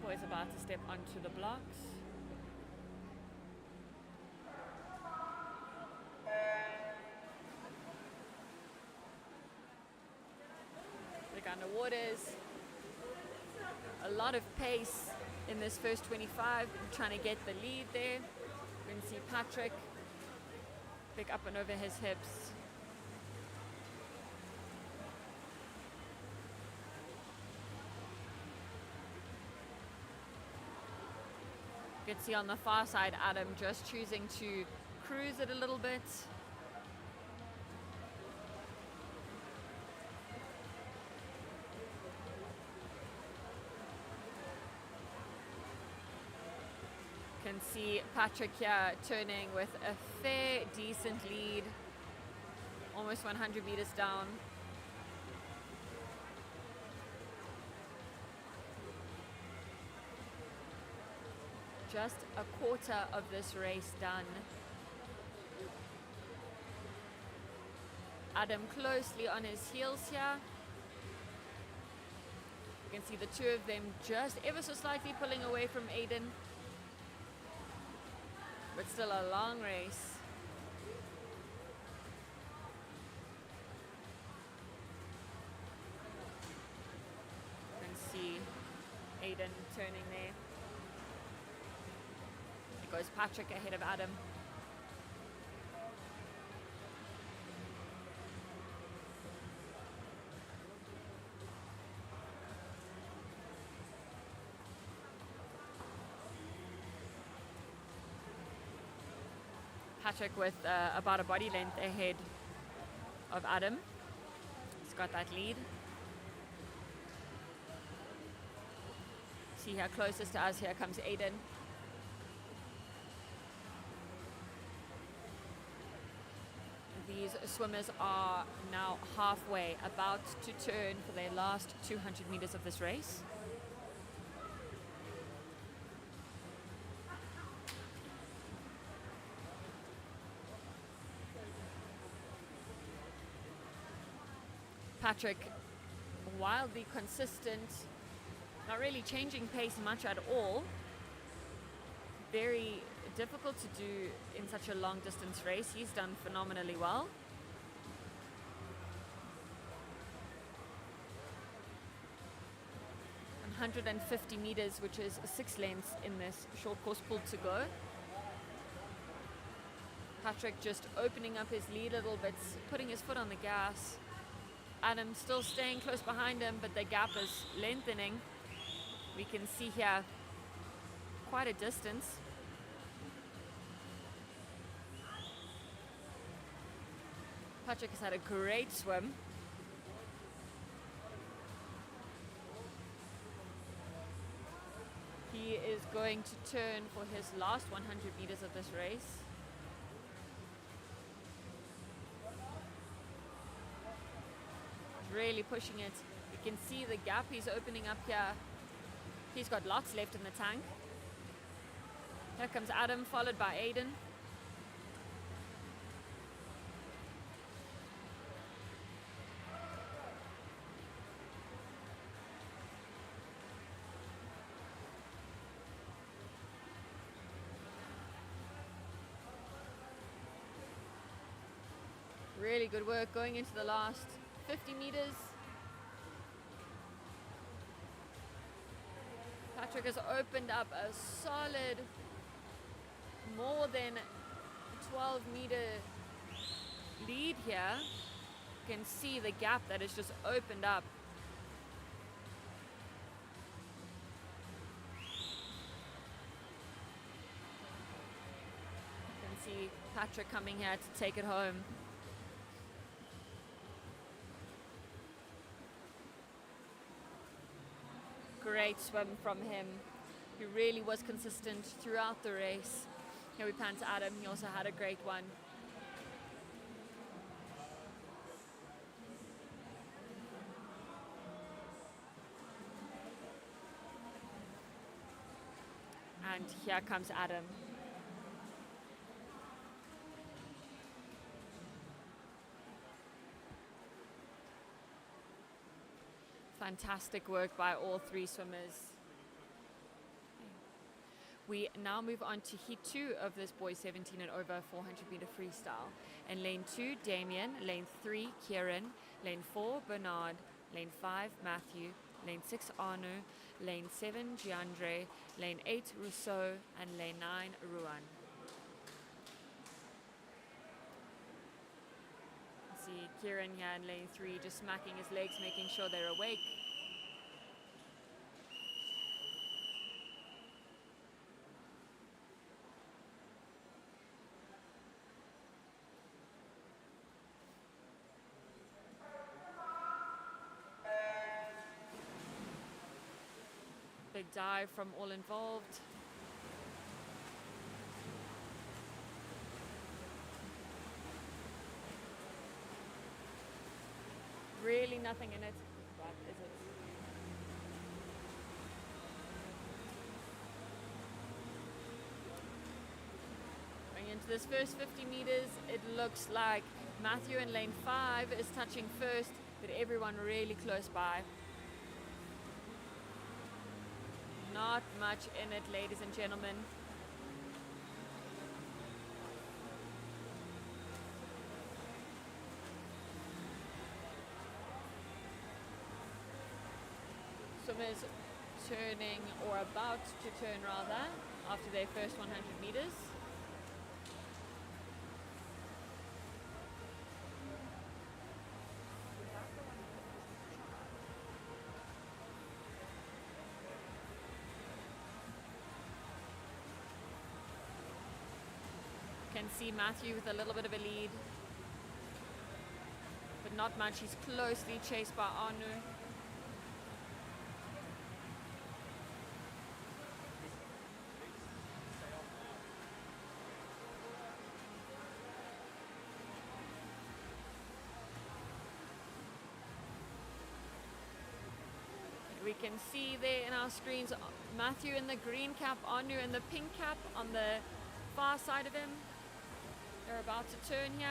Boys about to step onto the blocks. Big underwaters. A lot of pace in this first 25, trying to get the lead there. You can see Patrick pick up and over his hips. You can see on the far side, Adam just choosing to cruise it a little bit. You can see Patrick here turning with a fair, decent lead, almost 100 meters down. Just a quarter of this race done. Adam closely on his heels here. You can see the two of them just ever so slightly pulling away from Aiden. But still a long race. You can see Aiden turning there. Goes Patrick ahead of Adam. Patrick with about a body length ahead of Adam. He's got that lead. See here closest to us, here comes Aiden. These swimmers are now halfway, about to turn for their last 200 meters of this race. Patrick, wildly consistent, not really changing pace much at all. Very difficult to do in such a long distance race. He's done phenomenally well. And 150 meters, which is 6 lengths in this short course pool to go. Patrick just opening up his lead a little bit, putting his foot on the gas. Adam still staying close behind him, but the gap is lengthening. We can see here quite a distance. Patrick has had a great swim. He is going to turn for his last 100 meters of this race. Really pushing it. You can see the gap he's opening up here. He's got lots left in the tank. Here comes Adam, followed by Aiden. Really good work going into the last 50 meters. Patrick has opened up a solid more than 12 meter lead here. You can see the gap that has just opened up. Patrick coming here to take it home. Great swim from him. He really was consistent throughout the race. Here we pan to Adam. He also had a great one. And here comes Adam. Fantastic work by all three swimmers. We now move on to heat 2 of this boys 17 and over 400 meter freestyle. In lane 2, Damien. Lane 3, Kieran. Lane 4, Bernard. Lane 5, Matthew. Lane 6, Arno. Lane 7, Giandre. Lane 8, Rousseau. And lane 9, Ruan. See Kieran here in lane 3 just smacking his legs, making sure they're awake. Big dive from all involved. Really nothing in it, but is it? Going into this first 50 meters, it looks like Matthew in lane 5 is touching first, but everyone really close by. Not much in it, ladies and gentlemen. Swimmers turning, or about to turn rather, after their first 100 meters. Can see Matthew with a little bit of a lead, but not much. He's closely chased by Arno. We can see there in our screens Matthew in the green cap, Arno in the pink cap on the far side of him. They're about to turn here.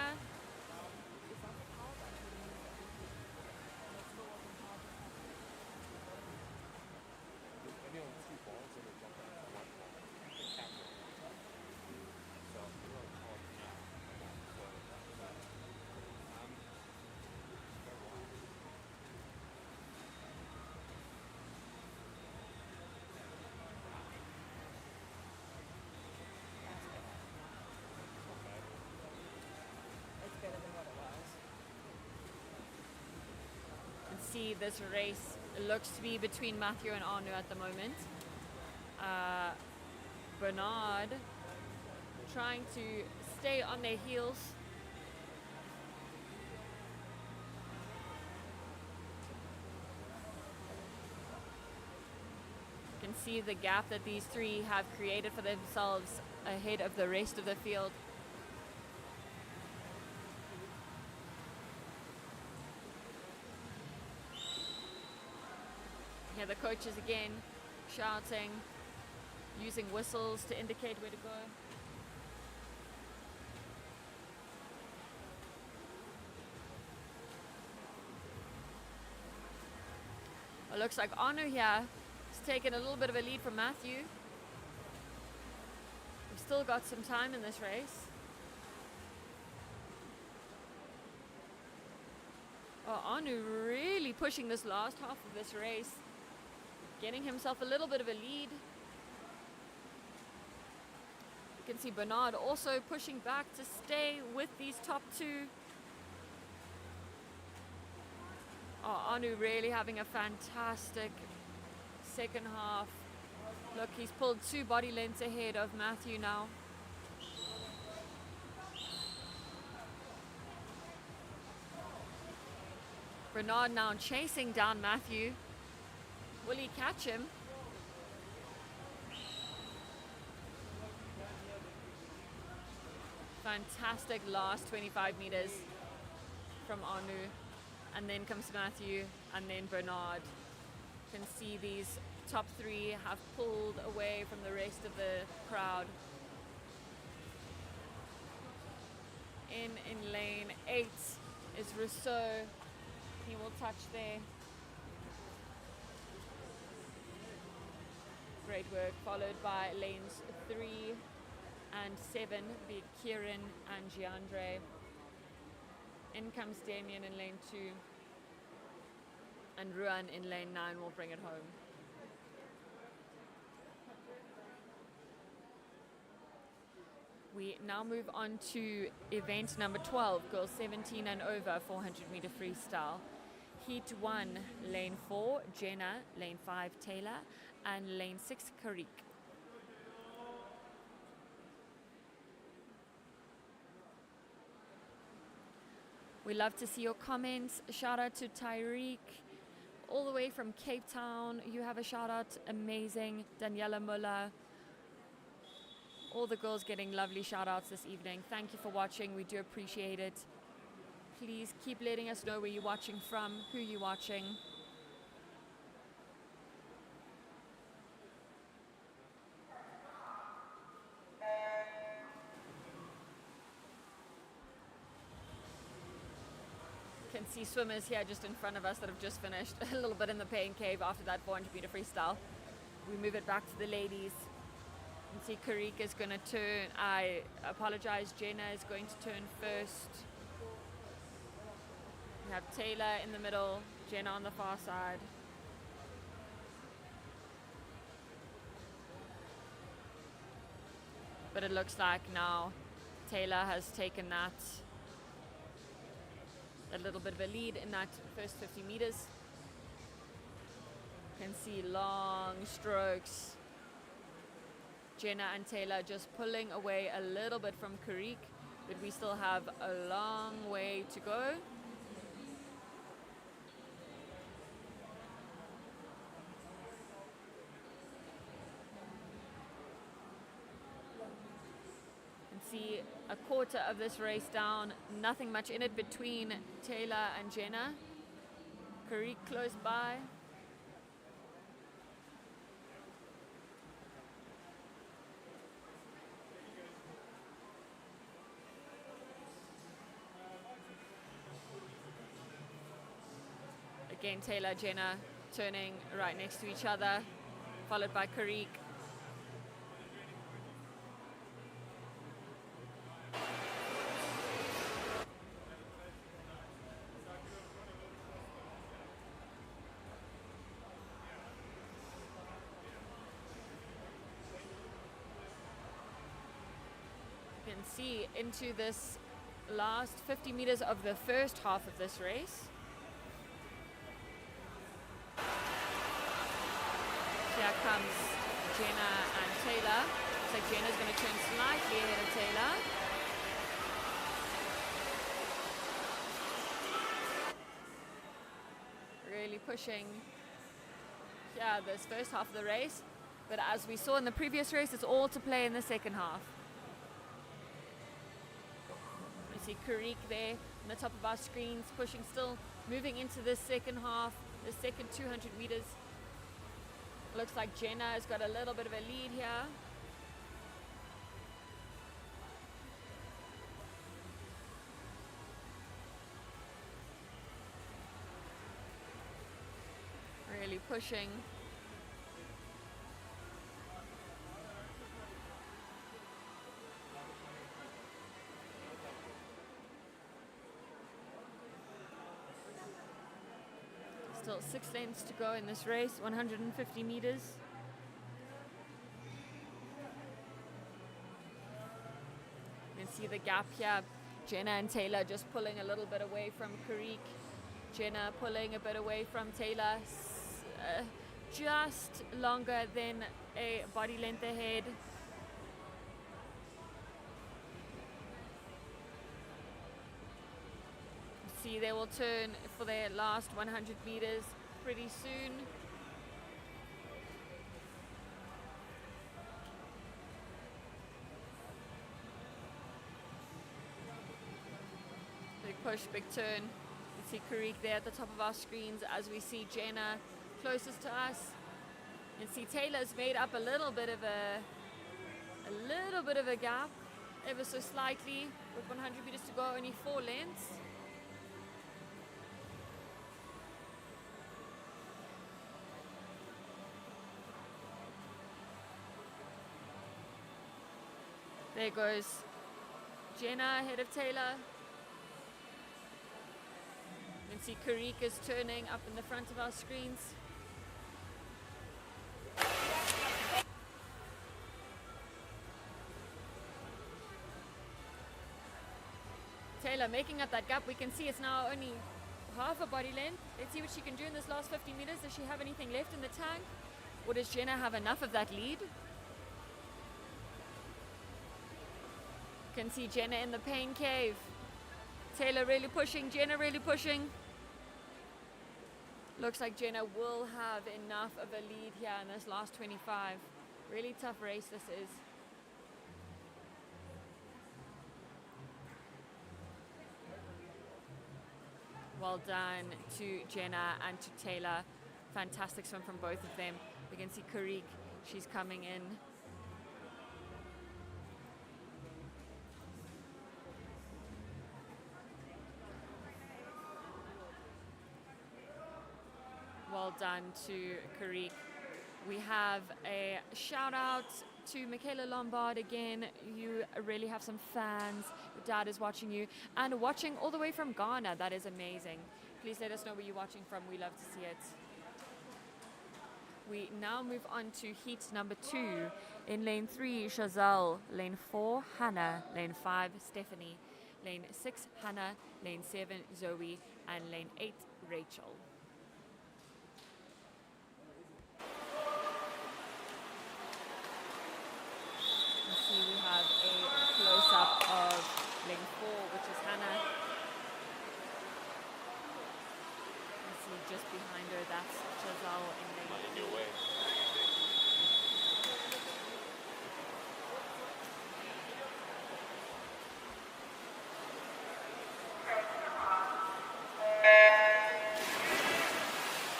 See this race looks to be between Matthew and Arno at the moment. Bernard trying to stay on their heels. You can see the gap that these three have created for themselves ahead of the rest of the field. Here the coaches again shouting, using whistles to indicate where to go. It looks like Arno here has taken a little bit of a lead from Matthew. We've still got some time in this race. Oh, Arno really pushing this last half of this race. Getting himself a little bit of a lead. You can see Bernard also pushing back to stay with these top two. Oh, Arno really having a fantastic second half. Look, he's pulled 2 body lengths ahead of Matthew now. Bernard now chasing down Matthew. Will he catch him? Fantastic last 25 meters from Anu. And then comes Matthew and then Bernard. You can see these top three have pulled away from the rest of the crowd. In lane 8 is Rousseau. He will touch there. Great work, followed by lanes 3 and 7, be Kieran and Giandre. In comes Damien in lane 2. And Ruan in lane 9 will bring it home. We now move on to event number 12, girls 17 and over, 400 meter freestyle. Heat 1, lane 4, Jenna, lane 5, Taylor, and lane 6, Karik. We love to see your comments. Shout out to Tyreek, all the way from Cape Town. You have a shout out, amazing. Daniela Muller. All the girls getting lovely shout outs this evening. Thank you for watching. We do appreciate it. Please keep letting us know where you're watching from, who you're watching. Can see swimmers here just in front of us that have just finished a little bit in the pain cave after that 400 meter freestyle. We move it back to the ladies. You can see Karik is going to turn. I apologize, Jenna is going to turn first. We have Taylor in the middle, Jenna on the far side. But it looks like now Taylor has taken that a little bit of a lead in that first 50 meters. You can see long strokes. Jenna and Taylor just pulling away a little bit from Karik, but we still have a long way to go. See a quarter of this race down, nothing much in it between Taylor and Jenna. Karik close by. Again, Taylor, Jenna turning right next to each other, followed by Karik. You can see into this last 50 meters of the first half of this race. Here comes Jenna and Taylor. Looks like Jenna's going to turn slightly ahead of Taylor. Really pushing this first half of the race. But as we saw in the previous race, it's all to play in the second half. We see Karik there on the top of our screens, pushing still, moving into the second half, the second 200 meters. Looks like Jenna has got a little bit of a lead here. Really pushing. Still 6 lanes to go in this race, 150 meters. You can see the gap here. Jenna and Taylor just pulling a little bit away from Karik. Jenna pulling a bit away from Taylor. Just longer than a body length ahead. See see they will turn for their last 100 meters pretty soon. Big push, big turn. You see Karik there at the top of our screens as we see Jenna closest to us. And see Taylor's made up a little bit of a gap, ever so slightly, with 100 meters to go, only 4 lengths. There goes Jenna ahead of Taylor. You can see Karik is turning up in the front of our screens. Taylor making up that gap. We can see it's now only half a body length. Let's see what she can do in this last 50 meters. Does she have anything left in the tank? Or does Jenna have enough of that lead? Can see Jenna in the pain cave. Taylor really pushing, Jenna really pushing. Looks like Jenna will have enough of a lead here in this last 25. Really tough race this is. Well done to Jenna and to Taylor. Fantastic swim from both of them. We can see Karik, she's coming in. Well done to Karik. We have a shout out to Michaela Lombard again. You really have some fans. Your dad is watching you and watching all the way from Ghana. That is amazing. Please let us know where you're watching from. We love to see it. We now move on to heat number 2. In lane 3, Chazelle. Lane 4, Hannah. Lane 5, Stephanie. Lane 6, Hannah. Lane 7, Zoe. And lane 8, Rachel. We have a close-up of lane 4, which is Hannah. You see just behind her, that's Chazelle in lane 3.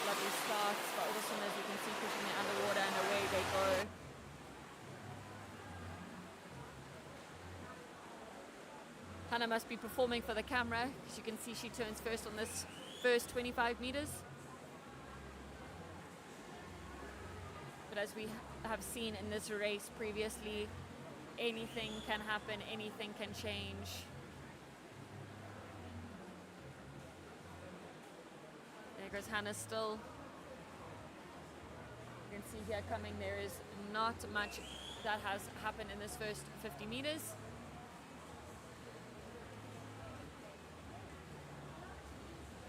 Lovely starts for all the swimmers. You can see pushing it underwater and away they go. Hannah must be performing for the camera, because you can see she turns first on this first 25 meters. But as we have seen in this race previously, anything can happen, anything can change. There goes Hannah still. You can see here coming, there is not much that has happened in this first 50 meters.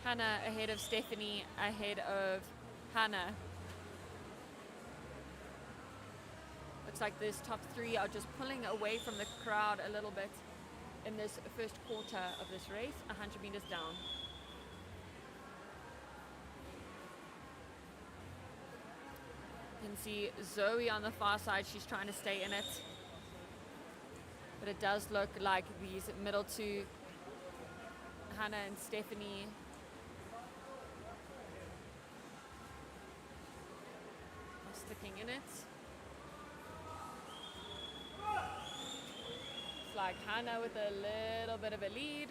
Hannah ahead of Stephanie, ahead of Hannah. Looks like this top 3 are just pulling away from the crowd a little bit in this first quarter of this race, 100 meters down. You can see Zoe on the far side, she's trying to stay in it. But it does look like these middle 2, Hannah and Stephanie, sticking in it. It's like Hannah with a little bit of a lead.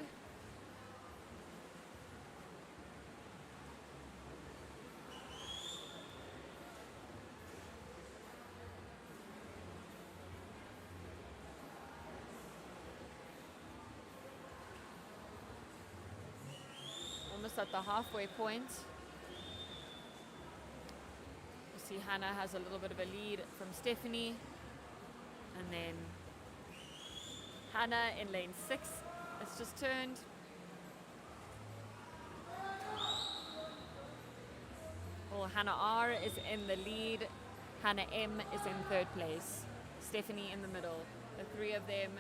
Almost at the halfway point. See Hannah has a little bit of a lead from Stephanie, and then Hannah in lane 6 has just turned. Well, Hannah R is in the lead, Hannah M is in 3rd place, Stephanie in the middle. The 3 of them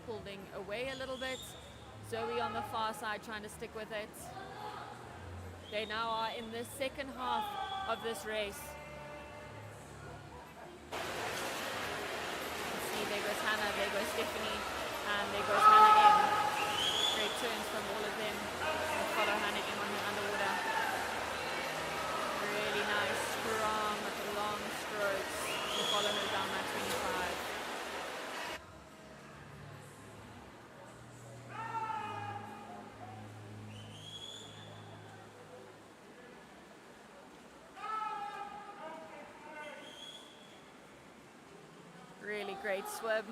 holding away a little bit. Zoe on the far side trying to stick with it. They now are in the second half of this race. See, there goes Hannah, there goes Stephanie, and there goes Hannah M. Great turns from all of them. And follow Hannah M on the underwater. Really nice, strong, long strokes. And follow her down that 25. Really great swim.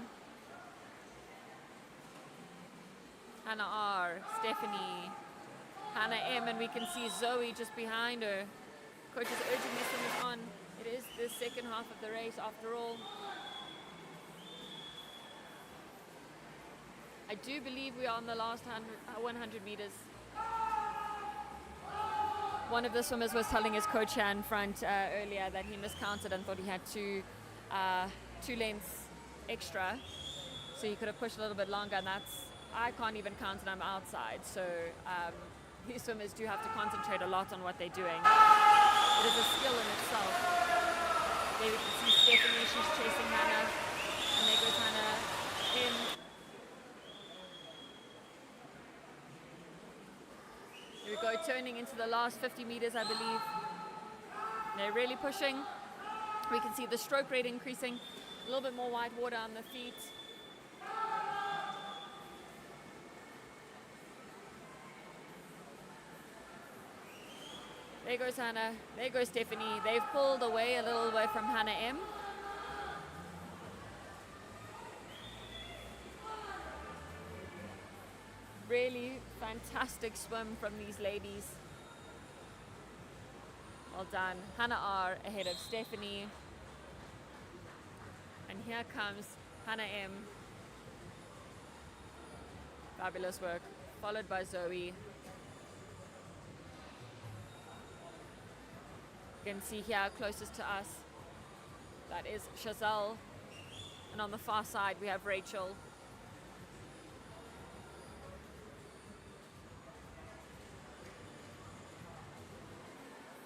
Hannah R, Stephanie, Hannah M, and we can see Zoe just behind her. Coach is urging the swimmers on. It is the second half of the race after all. I do believe we are on the last 100 meters. One of the swimmers was telling his coach here in front earlier that he miscounted and thought he had two lengths extra, so he could have pushed a little bit longer, and I can't even count it, I'm outside, so these swimmers do have to concentrate a lot on what they're doing. It is a skill in itself. There we can see Stephanie, she's chasing Hannah, and there goes Hannah in. Here we go, turning into the last 50 meters, I believe. They're really pushing. We can see the stroke rate increasing, a little bit more white water on the feet. There goes Hannah, there goes Stephanie. They've pulled away a little bit from Hannah M. Really fantastic swim from these ladies. Well done. Hannah R ahead of Stephanie. And here comes Hannah M. Fabulous work. Followed by Zoe. You can see here closest to us, that is Chazelle. And on the far side we have Rachel.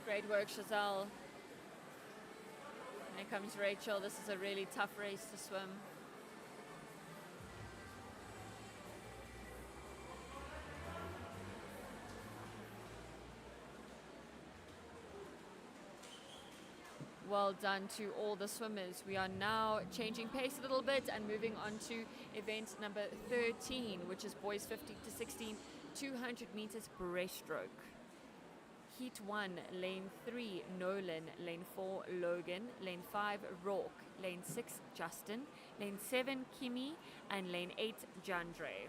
Great work, Chazelle. Here comes Rachel. This is a really tough race to swim. Well done to all the swimmers. We are now changing pace a little bit and moving on to event number 13, which is boys 50 to 16, 200 meters breaststroke. Heat 1, lane 3, Nolan, lane 4, Logan, lane 5, Rourke, lane 6, Justin, lane 7, Kimi, and lane 8, Jandre.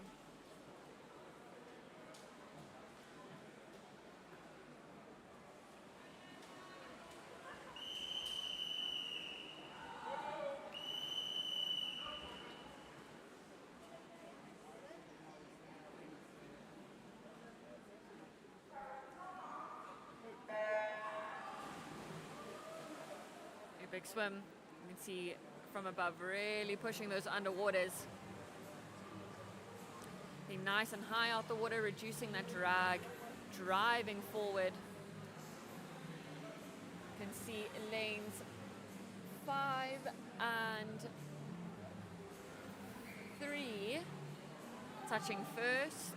Big swim. You can see from above really pushing those underwaters. Being nice and high out the water, reducing that drag, driving forward. You can see lanes 5 and 3 touching first,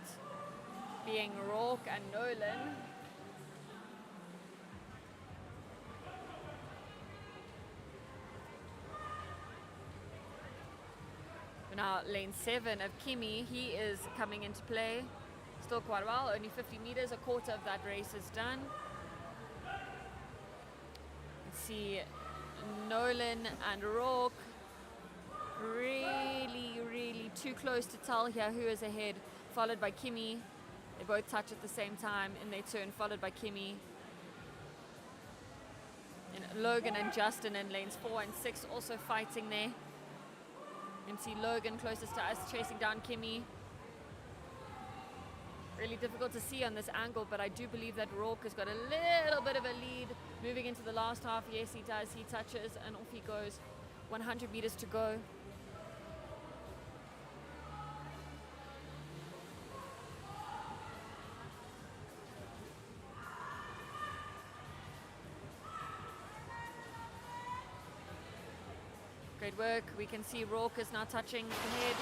being Rourke and Nolan. Now lane 7 of Kimi, he is coming into play. Still quite well, only 50 meters, a quarter of that race is done. You see Nolan and Rourke really too close to tell here who is ahead, followed by Kimi. They both touch at the same time in their turn, followed by Kimi. And Logan and Justin in lanes 4 and 6 also fighting there. You can see Logan closest to us chasing down Kimi. Really difficult to see on this angle, but I do believe that Rourke has got a little bit of a lead moving into the last half. Yes, he does. He touches and off he goes. 100 meters to go. Great work. We can see Rourke is now touching the head.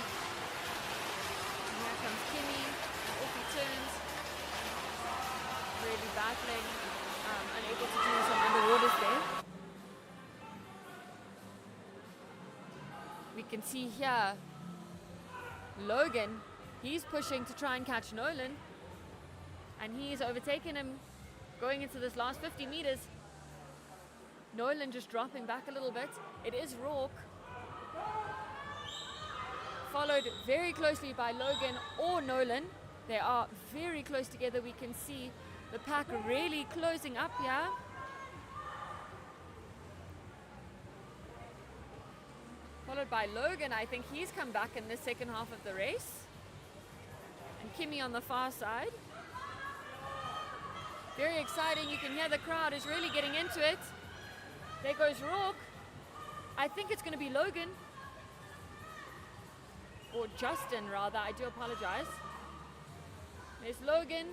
And here comes Kimmy, and off he turns. Really battling, unable to do some underwaters there. We can see here, Logan, he's pushing to try and catch Nolan. And he's overtaken him going into this last 50 meters. Nolan just dropping back a little bit. It is Rourke. Followed very closely by Logan or Nolan. They are very close together. We can see the pack really closing up here. Followed by Logan. I think he's come back in the second half of the race. And Kimmy on the far side. Very exciting. You can hear the crowd is really getting into it. There goes Rourke. I think it's going to be Logan. Or Justin, rather. I do apologize. There's Logan.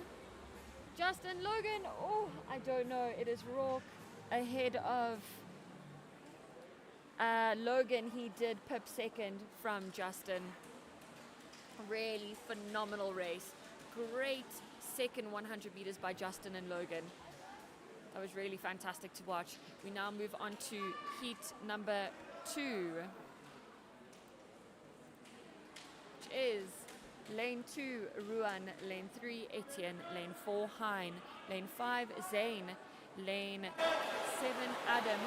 Justin, Logan. Oh, I don't know. It is Rourke ahead of Logan. He did pip second from Justin. Really phenomenal race. Great second 100 meters by Justin and Logan. That was really fantastic to watch. We now move on to heat number 2, which is lane 2, Ruan, lane 3, Etienne, lane 4, Hein, lane 5, Zane, lane 7, Adam,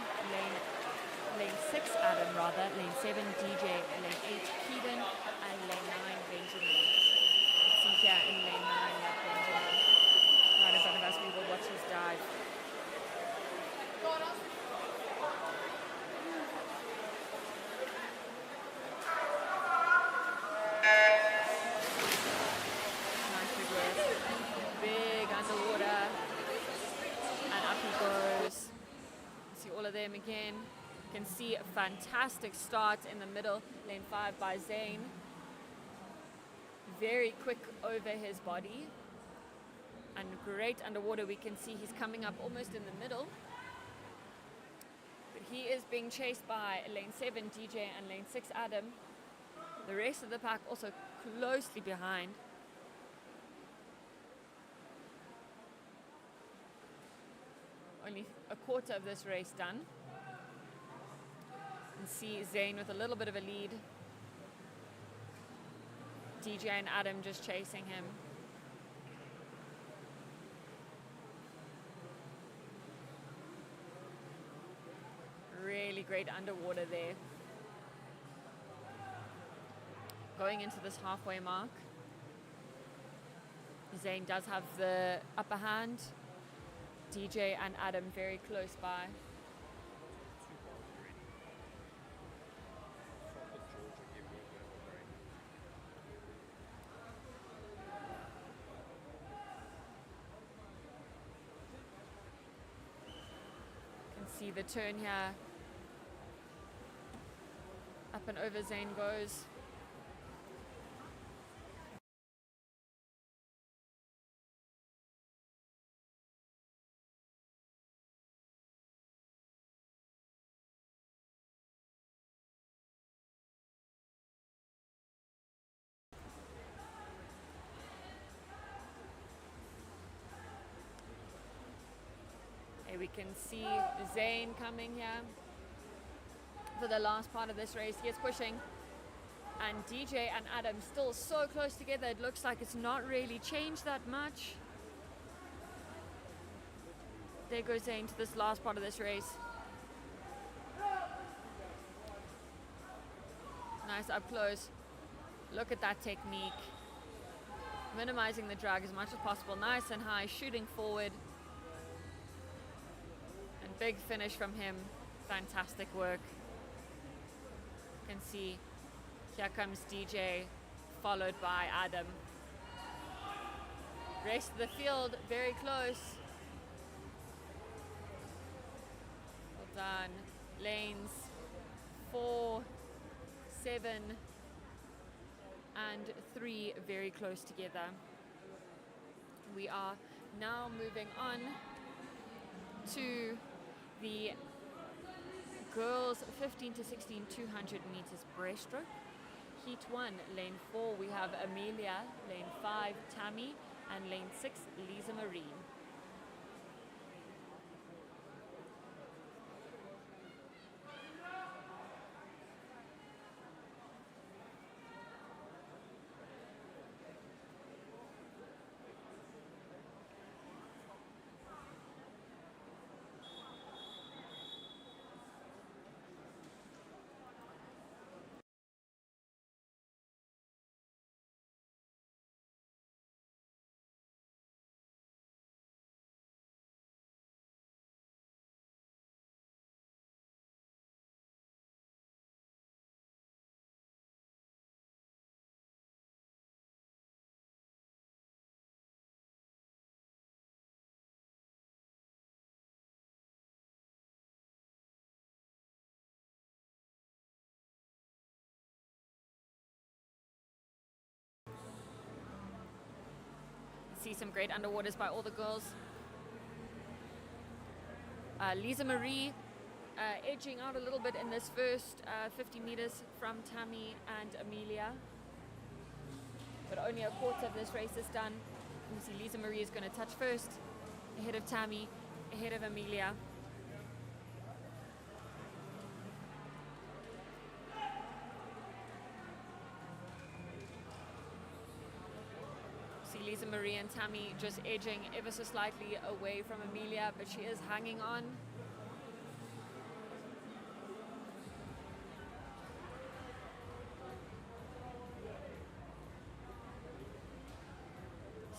lane 6, Adam rather, lane 7, DJ, lane 8, Keaton, and lane 9, Benjamin. Let's see here in lane 9, Benjamin. Right in front of us, we will watch his dive. Them again. You can see a fantastic start in the middle, lane 5 by Zane. Very quick over his body and great underwater. We can see he's coming up almost in the middle, but he is being chased by lane 7 DJ and lane 6 Adam. The rest of the pack also closely behind. Only a quarter of this race done. And see Zane with a little bit of a lead. DJ and Adam just chasing him. Really great underwater there. Going into this halfway mark. Zane does have the upper hand. DJ and Adam very close by. You can see the turn here. Up and over Zane goes. We can see Zane coming here for the last part of this race. He is pushing, and DJ and Adam still so close together. It looks like it's not really changed that much. There goes Zane to this last part of this race. Nice up close. Look at that technique. Minimizing the drag as much as possible. Nice and high, shooting forward. Big finish from him. Fantastic work. You can see here comes DJ, followed by Adam. Rest of the field very close. Well done. Lanes 4, 7, and 3 very close together. We are now moving on to the girls 15 to 16, 200 meters breaststroke. Heat 1, lane 4, we have Amelia, lane 5, Tammy, and lane 6, Lisa Marie. See some great underwaters by all the girls. Lisa Marie edging out a little bit in this first 50 meters from Tammy and Amelia. But only a quarter of this race is done. You see Lisa Marie is going to touch first, ahead of Tammy, ahead of Amelia. See Lisa Marie and Tammy just edging ever so slightly away from Amelia, but she is hanging on.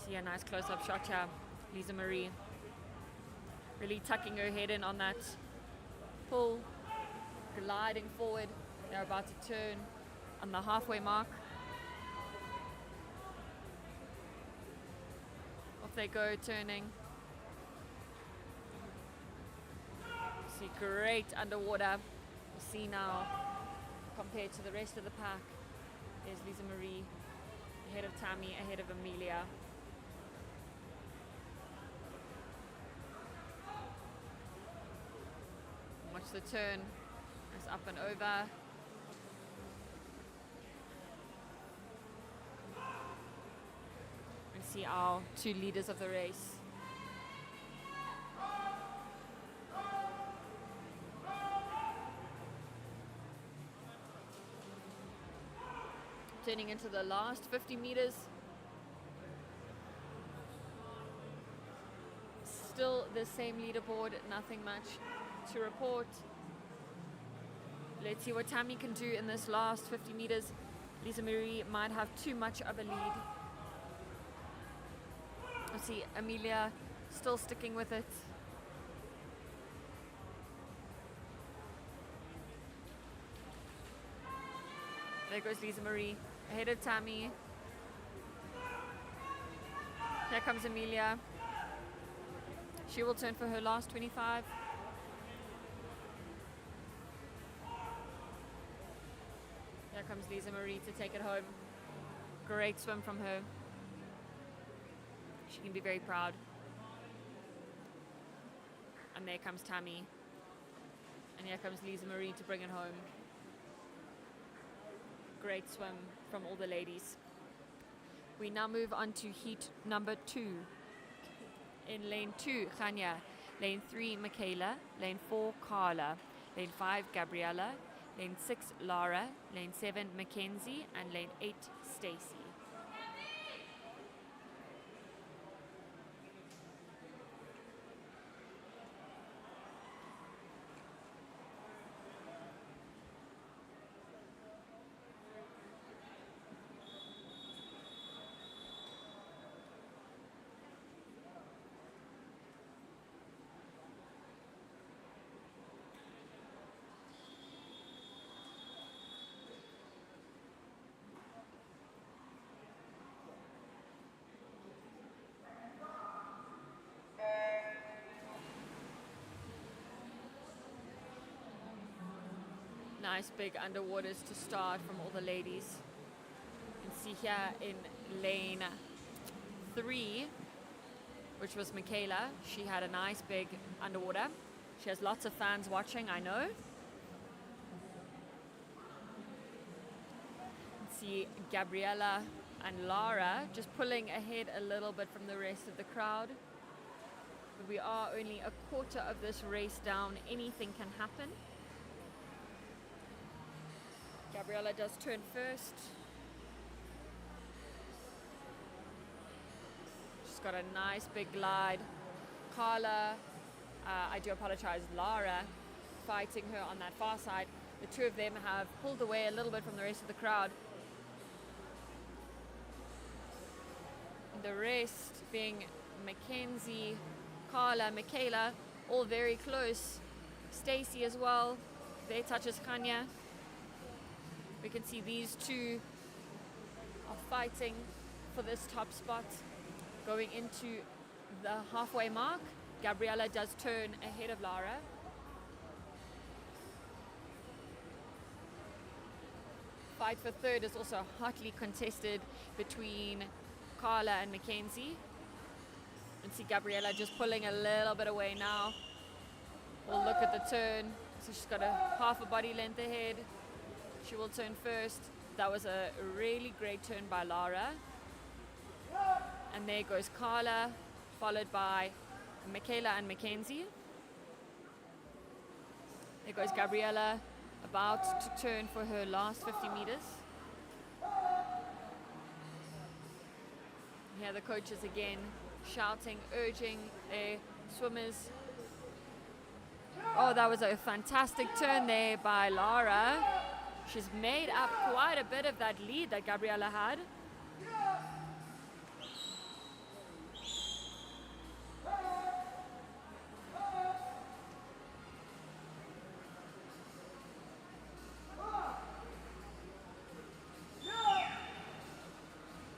See a nice close-up shot here. Lisa Marie really tucking her head in on that pull, gliding forward. They're about to turn on the halfway mark. Off they go, turning. See great underwater. You see now, compared to the rest of the pack, there's Lisa Marie ahead of Tammy, ahead of Amelia. Watch the turn. It's up and over. And see our two leaders of the race. Turning into the last 50 meters. Still the same leaderboard, nothing much to report. Let's see what Tammy can do in this last 50 meters. Lisa Marie might have too much of a lead. Let's see Amelia still sticking with it. There goes Lisa Marie ahead of Tammy. Here comes Amelia. She will turn for her last 25. Here comes Lisa Marie to take it home. Great swim from her. She can be very proud. And there comes Tammy. And here comes Lisa Marie to bring it home. Great swim from all the ladies. We now move on to heat number 2. In lane 2, Khanya. Lane 3, Michaela. Lane 4, Carla. Lane 5, Gabriella. Lane 6, Lara. Lane 7, Mackenzie. And lane 8, Stacy. Nice big underwaters to start from all the ladies. You can see here in lane 3, which was Michaela. She had a nice big underwater. She has lots of fans watching, I know. see Gabriella and Lara just pulling ahead a little bit from the rest of the crowd. But we are only a quarter of this race down. Anything can happen. Gabriella does turn first. She's got a nice big glide. Carla, I do apologize, Lara, fighting her on that far side. The two of them have pulled away a little bit from the rest of the crowd. The rest being Mackenzie, Carla, Michaela, all very close. Stacy as well. There touches Kanya. We can see these two are fighting for this top spot. Going into the halfway mark, Gabriella does turn ahead of Lara. Fight for third is also hotly contested between Carla and Mackenzie. And see Gabriella just pulling a little bit away now. We'll look at the turn. So she's got a half a body length ahead. She will turn first. That was a really great turn by Lara. And there goes Carla, followed by Michaela and Mackenzie. There goes Gabriella, about to turn for her last 50 meters. Here the coaches again shouting, urging their swimmers. Oh, that was a fantastic turn there by Lara. She's made up quite a bit of that lead that Gabriella had.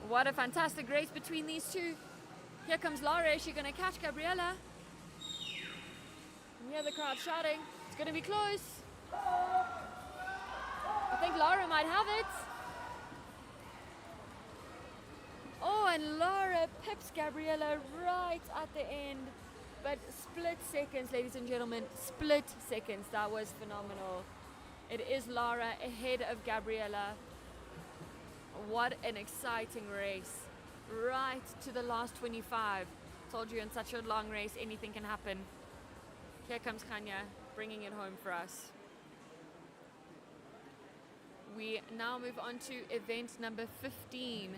What a fantastic race between these two. Here comes Lara. Is she going to catch Gabriella? And here the crowd shouting. It's going to be close. I think Lara might have it. Oh, and Lara pips Gabriella right at the end. But split seconds, ladies and gentlemen. Split seconds. That was phenomenal. It is Lara ahead of Gabriella. What an exciting race. Right to the last 25. Told you in such a long race, anything can happen. Here comes Kanya, bringing it home for us. We now move on to event number 15.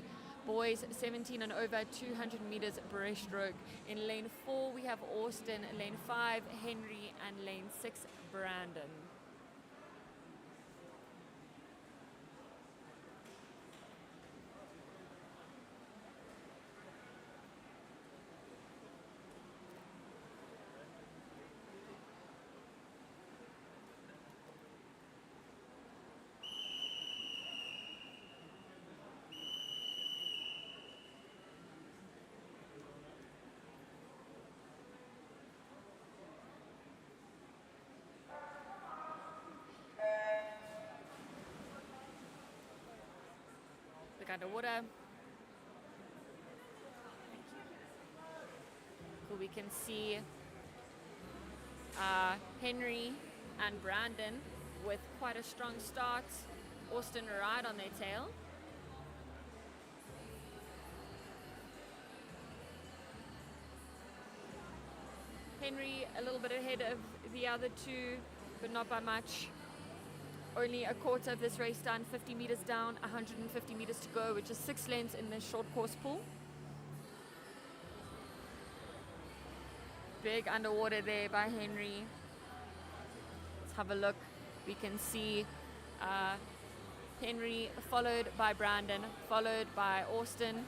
Boys 17 and over, 200 meters breaststroke. In lane 4, we have Austin. Lane 5, Henry. And lane 6, Brandon. Underwater. So we can see Henry and Brandon with quite a strong start. Austin right on their tail. Henry a little bit ahead of the other two, but not by much. Only a quarter of this race done, 50 meters down, 150 meters to go, which is 6 lengths in the short course pool. Big underwater there by Henry. Let's have a look. We can see Henry followed by Brandon, followed by Austin.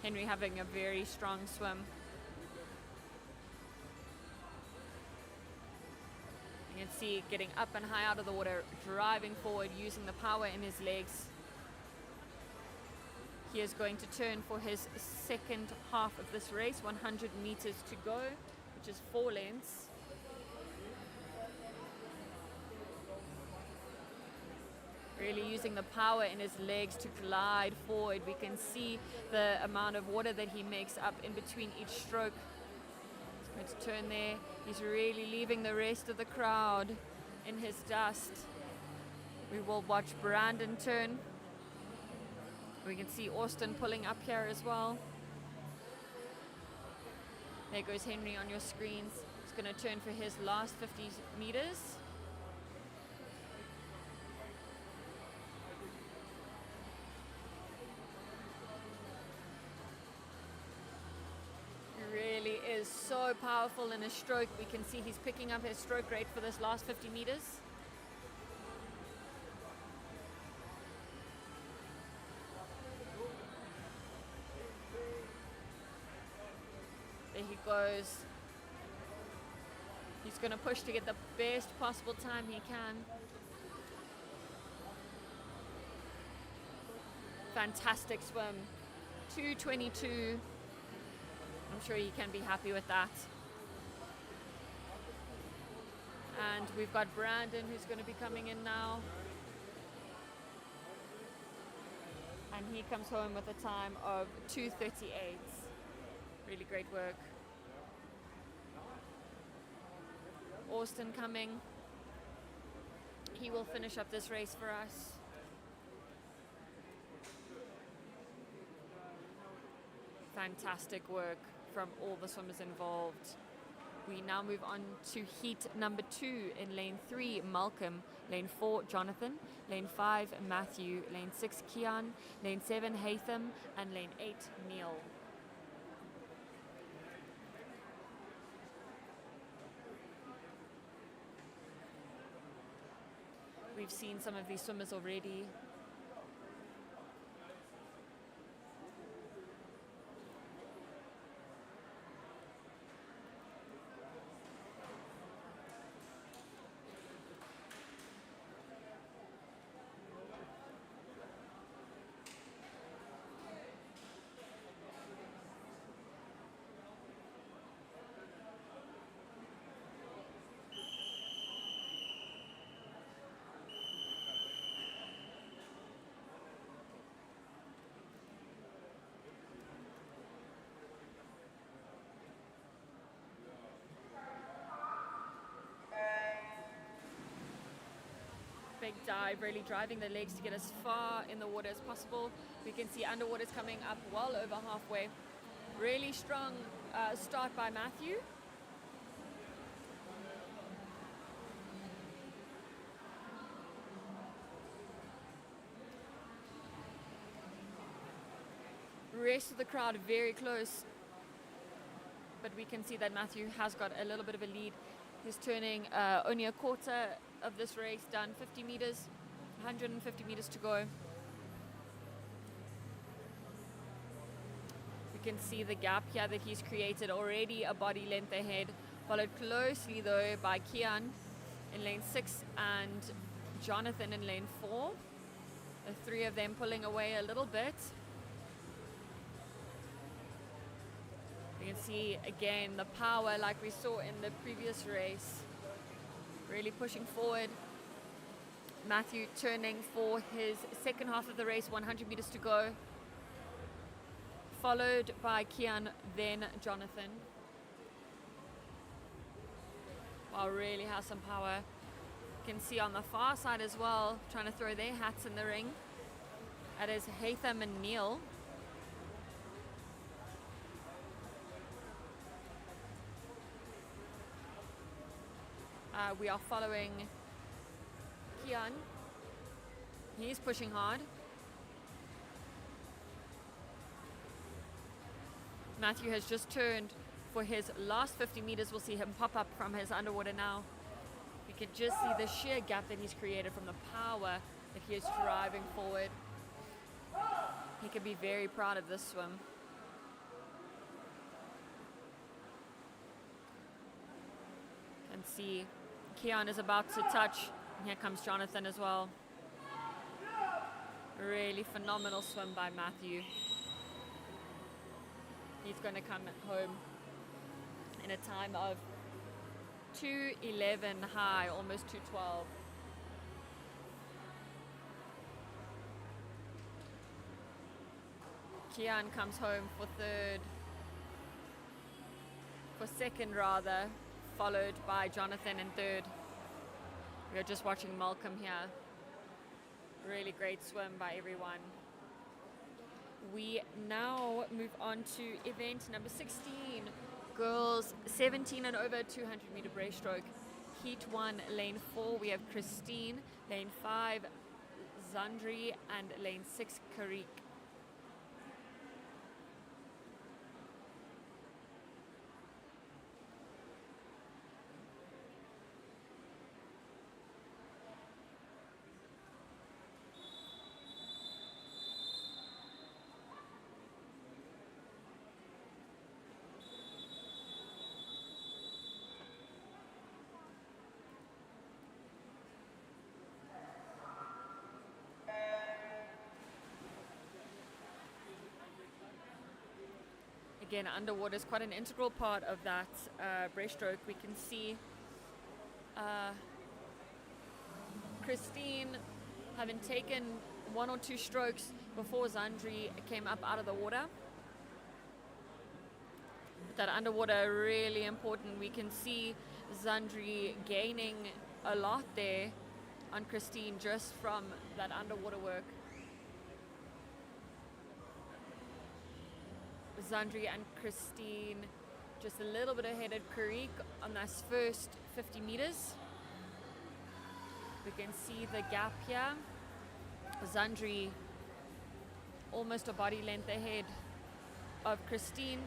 Henry having a very strong swim. You can see getting up and high out of the water, driving forward, using the power in his legs. He is going to turn for his second half of this race, 100 meters to go, which is 4 lengths. Really using the power in his legs to glide forward. We can see the amount of water that he makes up in between each stroke. He's going to turn there. He's really leaving the rest of the crowd in his dust. We will watch Brandon turn. We can see Austin pulling up here as well. There goes Henry on your screens. He's going to turn for his last 50 meters. He really is so powerful in his stroke. We can see he's picking up his stroke rate for this last 50 meters. There he goes. He's going to push to get the best possible time he can. Fantastic swim. 2:22. I'm sure he can be happy with that. And we've got Brandon who's going to be coming in now. And he comes home with a time of 2:38. Really great work. Austin coming. He will finish up this race for us. Fantastic work from all the swimmers involved. We now move on to heat number 2 in lane 3, Malcolm, lane 4, Jonathan, lane 5, Matthew, lane 6, Kian, lane 7, Hatham, and lane 8, Neil. We've seen some of these swimmers already. Big dive, really driving the legs to get as far in the water as possible. We can see underwater's coming up well over halfway. Really strong start by Matthew. Rest of the crowd very close, but we can see that Matthew has got a little bit of a lead. He's turning only a quarter of this race done, 50 meters, 150 meters to go. You can see the gap here that he's created, already a body length ahead, followed closely though by Kian in lane 6 and Jonathan in lane 4. The three of them pulling away a little bit. You can see again the power like we saw in the previous race. Really pushing forward. Matthew turning for his second half of the race, 100 meters to go. Followed by Kian, then Jonathan. Wow, really has some power. You can see on the far side as well, trying to throw their hats in the ring. That is Hatham and Neil. We are following Kian. He's pushing hard. Matthew has just turned for his last 50 meters. We'll see him pop up from his underwater now. You can just see the sheer gap that he's created from the power that he is driving forward. He can be very proud of this swim. You can see Kian is about to touch. And here comes Jonathan as well. Really phenomenal swim by Matthew. He's going to come home in a time of 2:11 high, almost 2:12. Kian comes home for second rather, followed by Jonathan in third. We are just watching Malcolm here. Really great swim by everyone. We now move on to event number 16, girls 17 and over 200 meter breaststroke. Heat 1, lane 4, we have Christine, lane 5, Zandri, and lane 6, Karik. Again, underwater is quite an integral part of that breaststroke. We can see Christine having taken 1 or 2 strokes before Zandri came up out of the water. That underwater really important. We can see Zandri gaining a lot there on Christine just from that underwater work. Zandri and Christine just a little bit ahead of Karik on this first 50 meters. We can see the gap here. Zandri almost a body length ahead of Christine.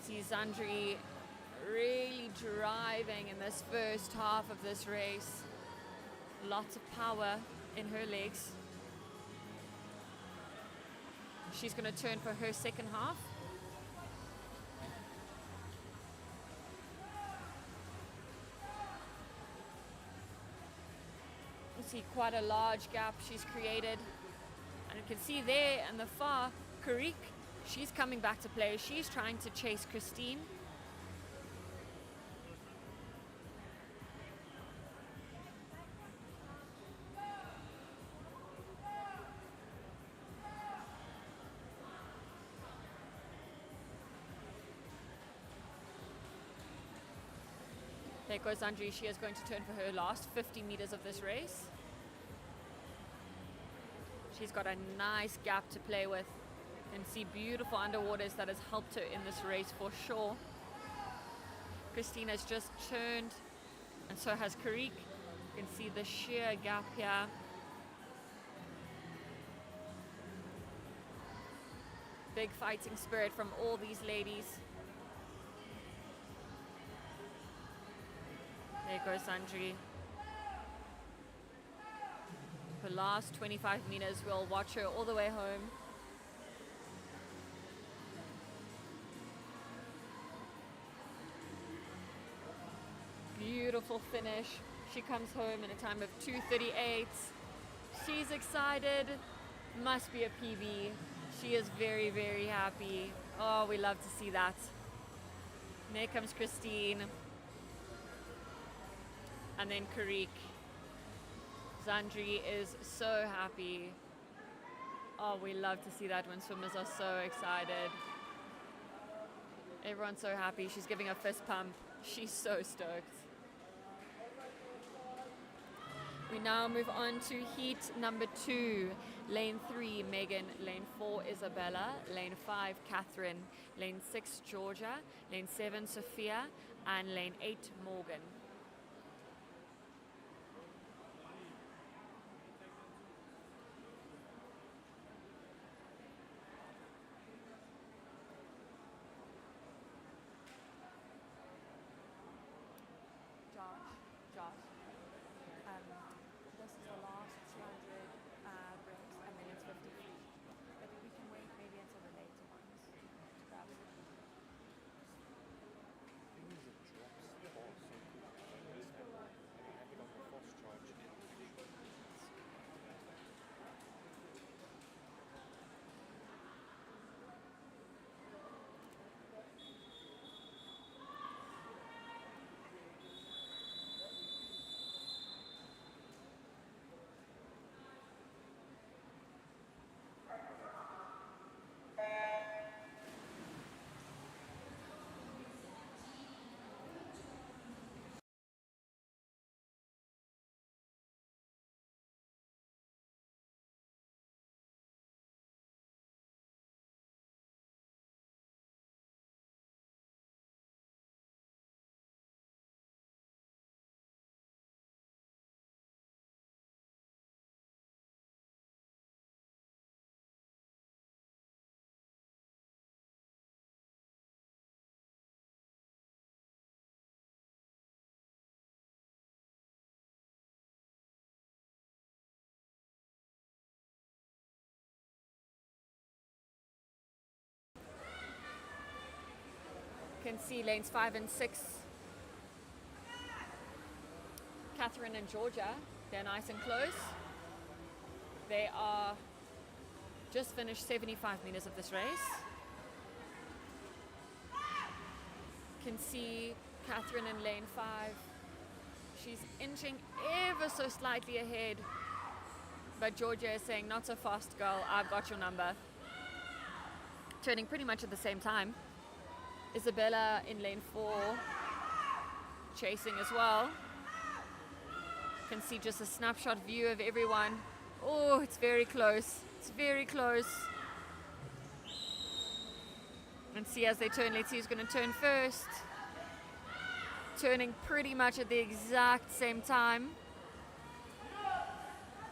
See Zandri really driving in this first half of this race. Lots of power in her legs. She's going to turn for her second half. You see quite a large gap she's created. And you can see there in the far, Karik, she's coming back to play. She's trying to chase Christine. There goes Zandri. She is going to turn for her last 50 meters of this race. She's got a nice gap to play with. You can see beautiful underwaters that has helped her in this race for sure. Christine has just turned, and so has Karik. You can see the sheer gap here. Big fighting spirit from all these ladies. There goes Zandri. The last 25 meters, we'll watch her all the way home. Beautiful finish. She comes home in a time of 2:38. She's excited. Must be a PB. She is very, very happy. Oh, we love to see that. And there comes Christine. And then Karik. Zandri is so happy. Oh, we love to see that when swimmers are so excited. Everyone's so happy. She's giving a fist pump. She's so stoked. We now move on to heat number 2. Lane 3, Megan. Lane 4, Isabella. Lane 5, Catherine. Lane 6, Georgia. Lane 7, Sophia. And lane 8, Morgan. This is the last 200 breaks, and then it's 50 free. But we can wait maybe until the later ones to grab it. can see lanes 5 and 6. Catherine and Georgia, they're nice and close. They are just finished 75 meters of this race. Can see Catherine in lane 5. She's inching ever so slightly ahead, but Georgia is saying, not so fast, girl, I've got your number. Turning pretty much at the same time. Isabella in lane 4, chasing as well. Can see just a snapshot view of everyone. Oh, it's very close. It's very close. And see as they turn, let's see who's going to turn first. Turning pretty much at the exact same time.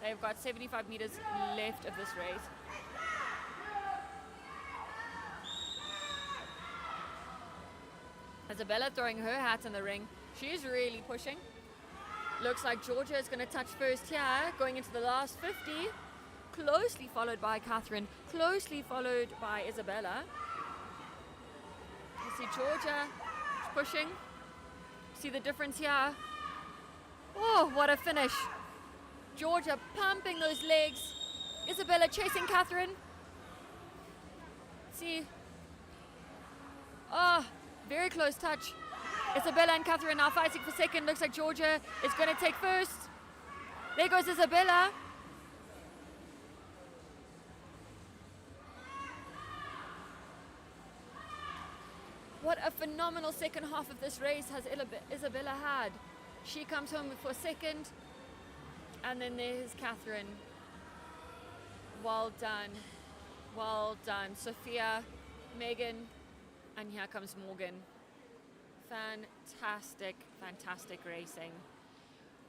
They've got 75 meters left of this race. Isabella throwing her hat in the ring. She's really pushing. Looks like Georgia is going to touch first here, going into the last 50. Closely followed by Catherine, closely followed by Isabella. You see Georgia pushing. See the difference here. Oh, what a finish. Georgia pumping those legs. Isabella chasing Catherine. See. Oh, very close touch. Isabella and Catherine now fighting for second. Looks like Georgia is going to take first. There goes Isabella. What a phenomenal second half of this race has Isabella had. She comes home for second. And then there's Catherine. Well done. Well done. Sophia, Megan, and here comes Morgan. Fantastic, fantastic racing.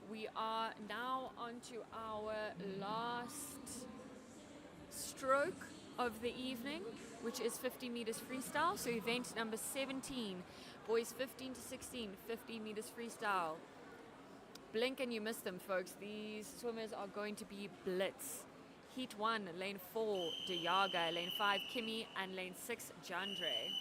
We are now on to our last stroke of the evening, which is 50 meters freestyle. So event number 17, boys 15 to 16, 50 meters freestyle. Blink and you miss them, folks. These swimmers are going to be blitz. Heat 1, lane 4, Diaga, lane 5, Kimmy, and lane 6, Jandre.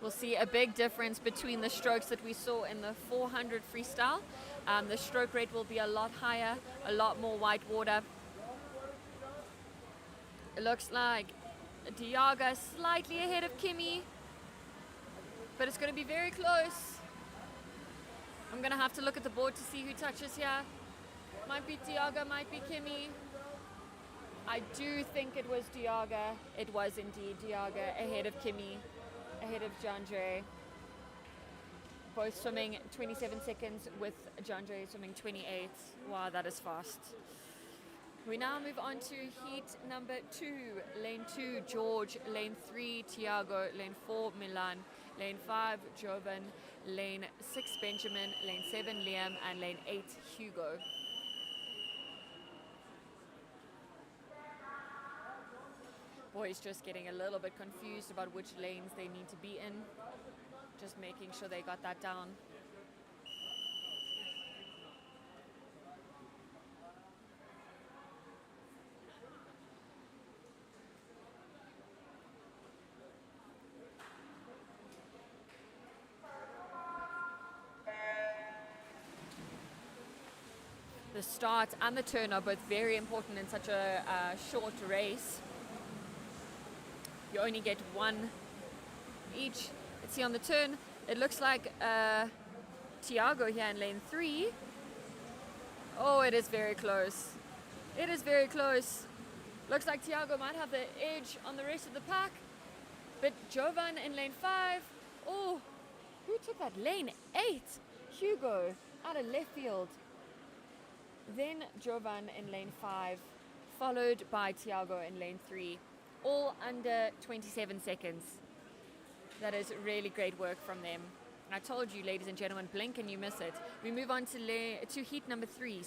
We'll see a big difference between the strokes that we saw in the 400 freestyle. The stroke rate will be a lot higher, a lot more white water. It looks like Diaga slightly ahead of Kimmy, but it's going to be very close. I'm going to have to look at the board to see who touches here. Might be Diaga, might be Kimmy. I do think it was Diaga. It was indeed Diaga ahead of Kimmy, ahead of Jandre. Both swimming 27 seconds with Jandre swimming 28. Wow, that is fast. We now move on to heat number 2. Lane 2, George. Lane 3, Tiago. Lane 4, Milan. Lane 5, Jovan. Lane 6, Benjamin. Lane 7, Liam. And lane 8, Hugo. Boys just getting a little bit confused about which lanes they need to be in. Just making sure they got that down. The start and the turn are both very important in such a short race. You only get one each. Let's see on the turn, it looks like Tiago here in lane 3. Oh, it is very close. It is very close. Looks like Tiago might have the edge on the rest of the pack. But Jovan in lane 5. Oh, who took that? Lane 8. Hugo out of left field. Then Jovan in lane 5, followed by Tiago in lane 3. All under 27 seconds. That is really great work from them. I told you, ladies and gentlemen, blink and you miss it. We move on to heat number 3,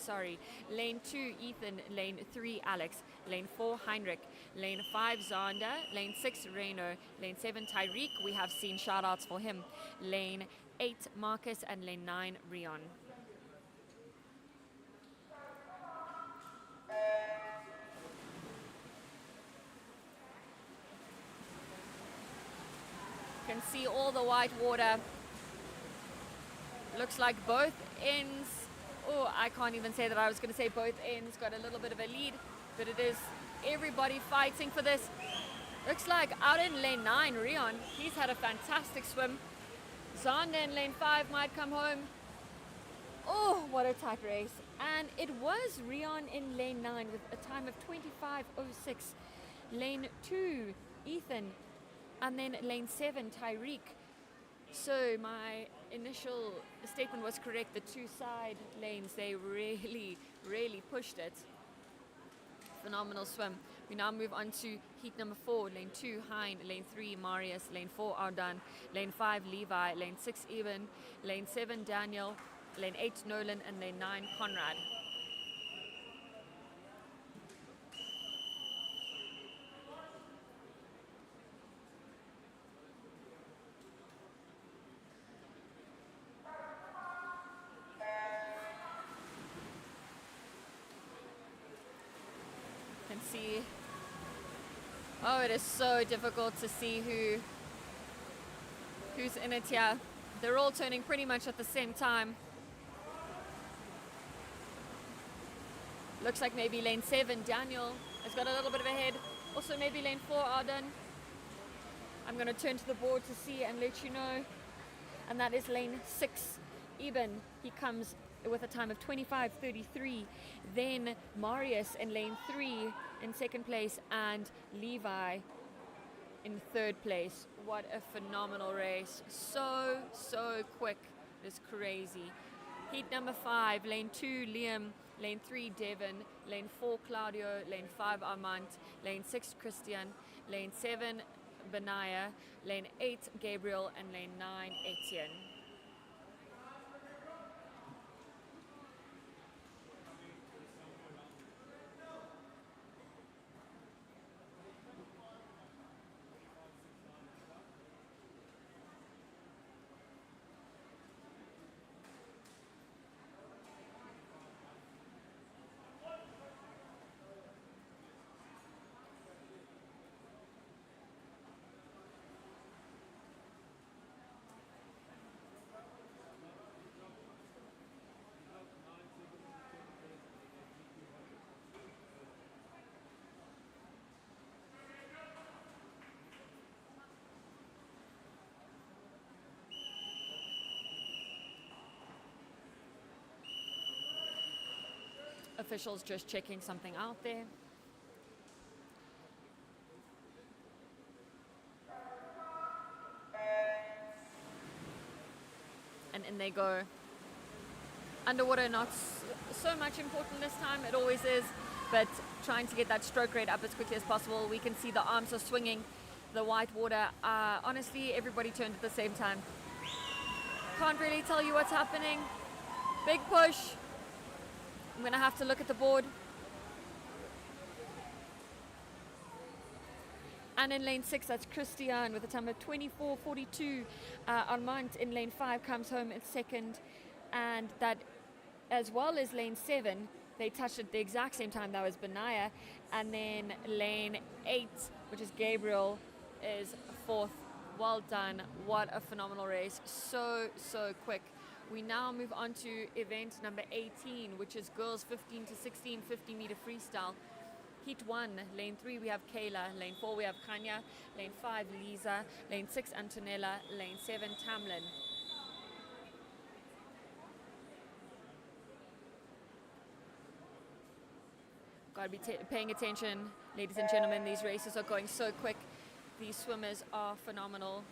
Lane 2, Ethan. Lane 3, Alex. Lane 4, Heinrich. Lane 5, Zander. Lane 6, Reno. Lane 7, Tyreek. We have seen shout-outs for him. Lane 8, Marcus, and lane 9, Rion. You can see all the white water. Looks like both ends, oh, I can't even say that. I was going to say both ends got a little bit of a lead, but it is everybody fighting for this. Looks like out in lane 9, Rion, he's had a fantastic swim. Zander in lane 5 might come home. Oh, what a tight race. And it was Rion in lane 9 with a time of 25:06. Lane 2, Ethan. And then lane 7, Tyreek. So my initial statement was correct. The two side lanes, they really pushed it. Phenomenal swim. We now move on to heat number 4. Lane 2, Hein. Lane 3, Marius. Lane 4, Ardan. Lane 5, Levi. Lane 6, Eben. Lane 7, Daniel. Lane 8, Nolan. And lane 9, Conrad. Can see, oh, it is so difficult to see who's in it here. They're all turning pretty much at the same time. Looks like maybe lane 7, Daniel, has got a little bit of a head. Also maybe lane 4, Arden. I'm going to turn to the board to see and let you know. And that is lane 6, Eben. He comes with a time of 25:33. Then Marius in lane 3 in second place and Levi in third place. What a phenomenal race. So quick. It's crazy. Heat number 5, lane 2, Liam. Lane 3, Devin. Lane 4, Claudio. Lane 5, Armand. Lane 6, Christian. Lane 7, Benaya. Lane 8, Gabriel. And lane 9, Etienne. Officials just checking something out there. And in they go. Underwater, not so much important this time. It always is, but trying to get that stroke rate up as quickly as possible. We can see the arms are swinging. The white water, honestly, everybody turned at the same time. Can't really tell you what's happening. Big push. I'm going to have to look at the board. And in lane 6, that's Christian with a time of 24:42. Armand in lane 5 comes home in second. And that, as well as lane 7, they touched at the exact same time. That was Benaya. And then lane 8, which is Gabriel, is fourth. Well done. What a phenomenal race. So quick. We now move on to event number 18, which is girls 15 to 16 50-meter freestyle. Heat 1, lane 3 we have Kayla, lane 4 we have Kanya, lane 5 Lisa, lane 6 Antonella, lane 7 Tamlin. Gotta be paying attention, ladies and gentlemen. These races are going so quick. These swimmers are phenomenal.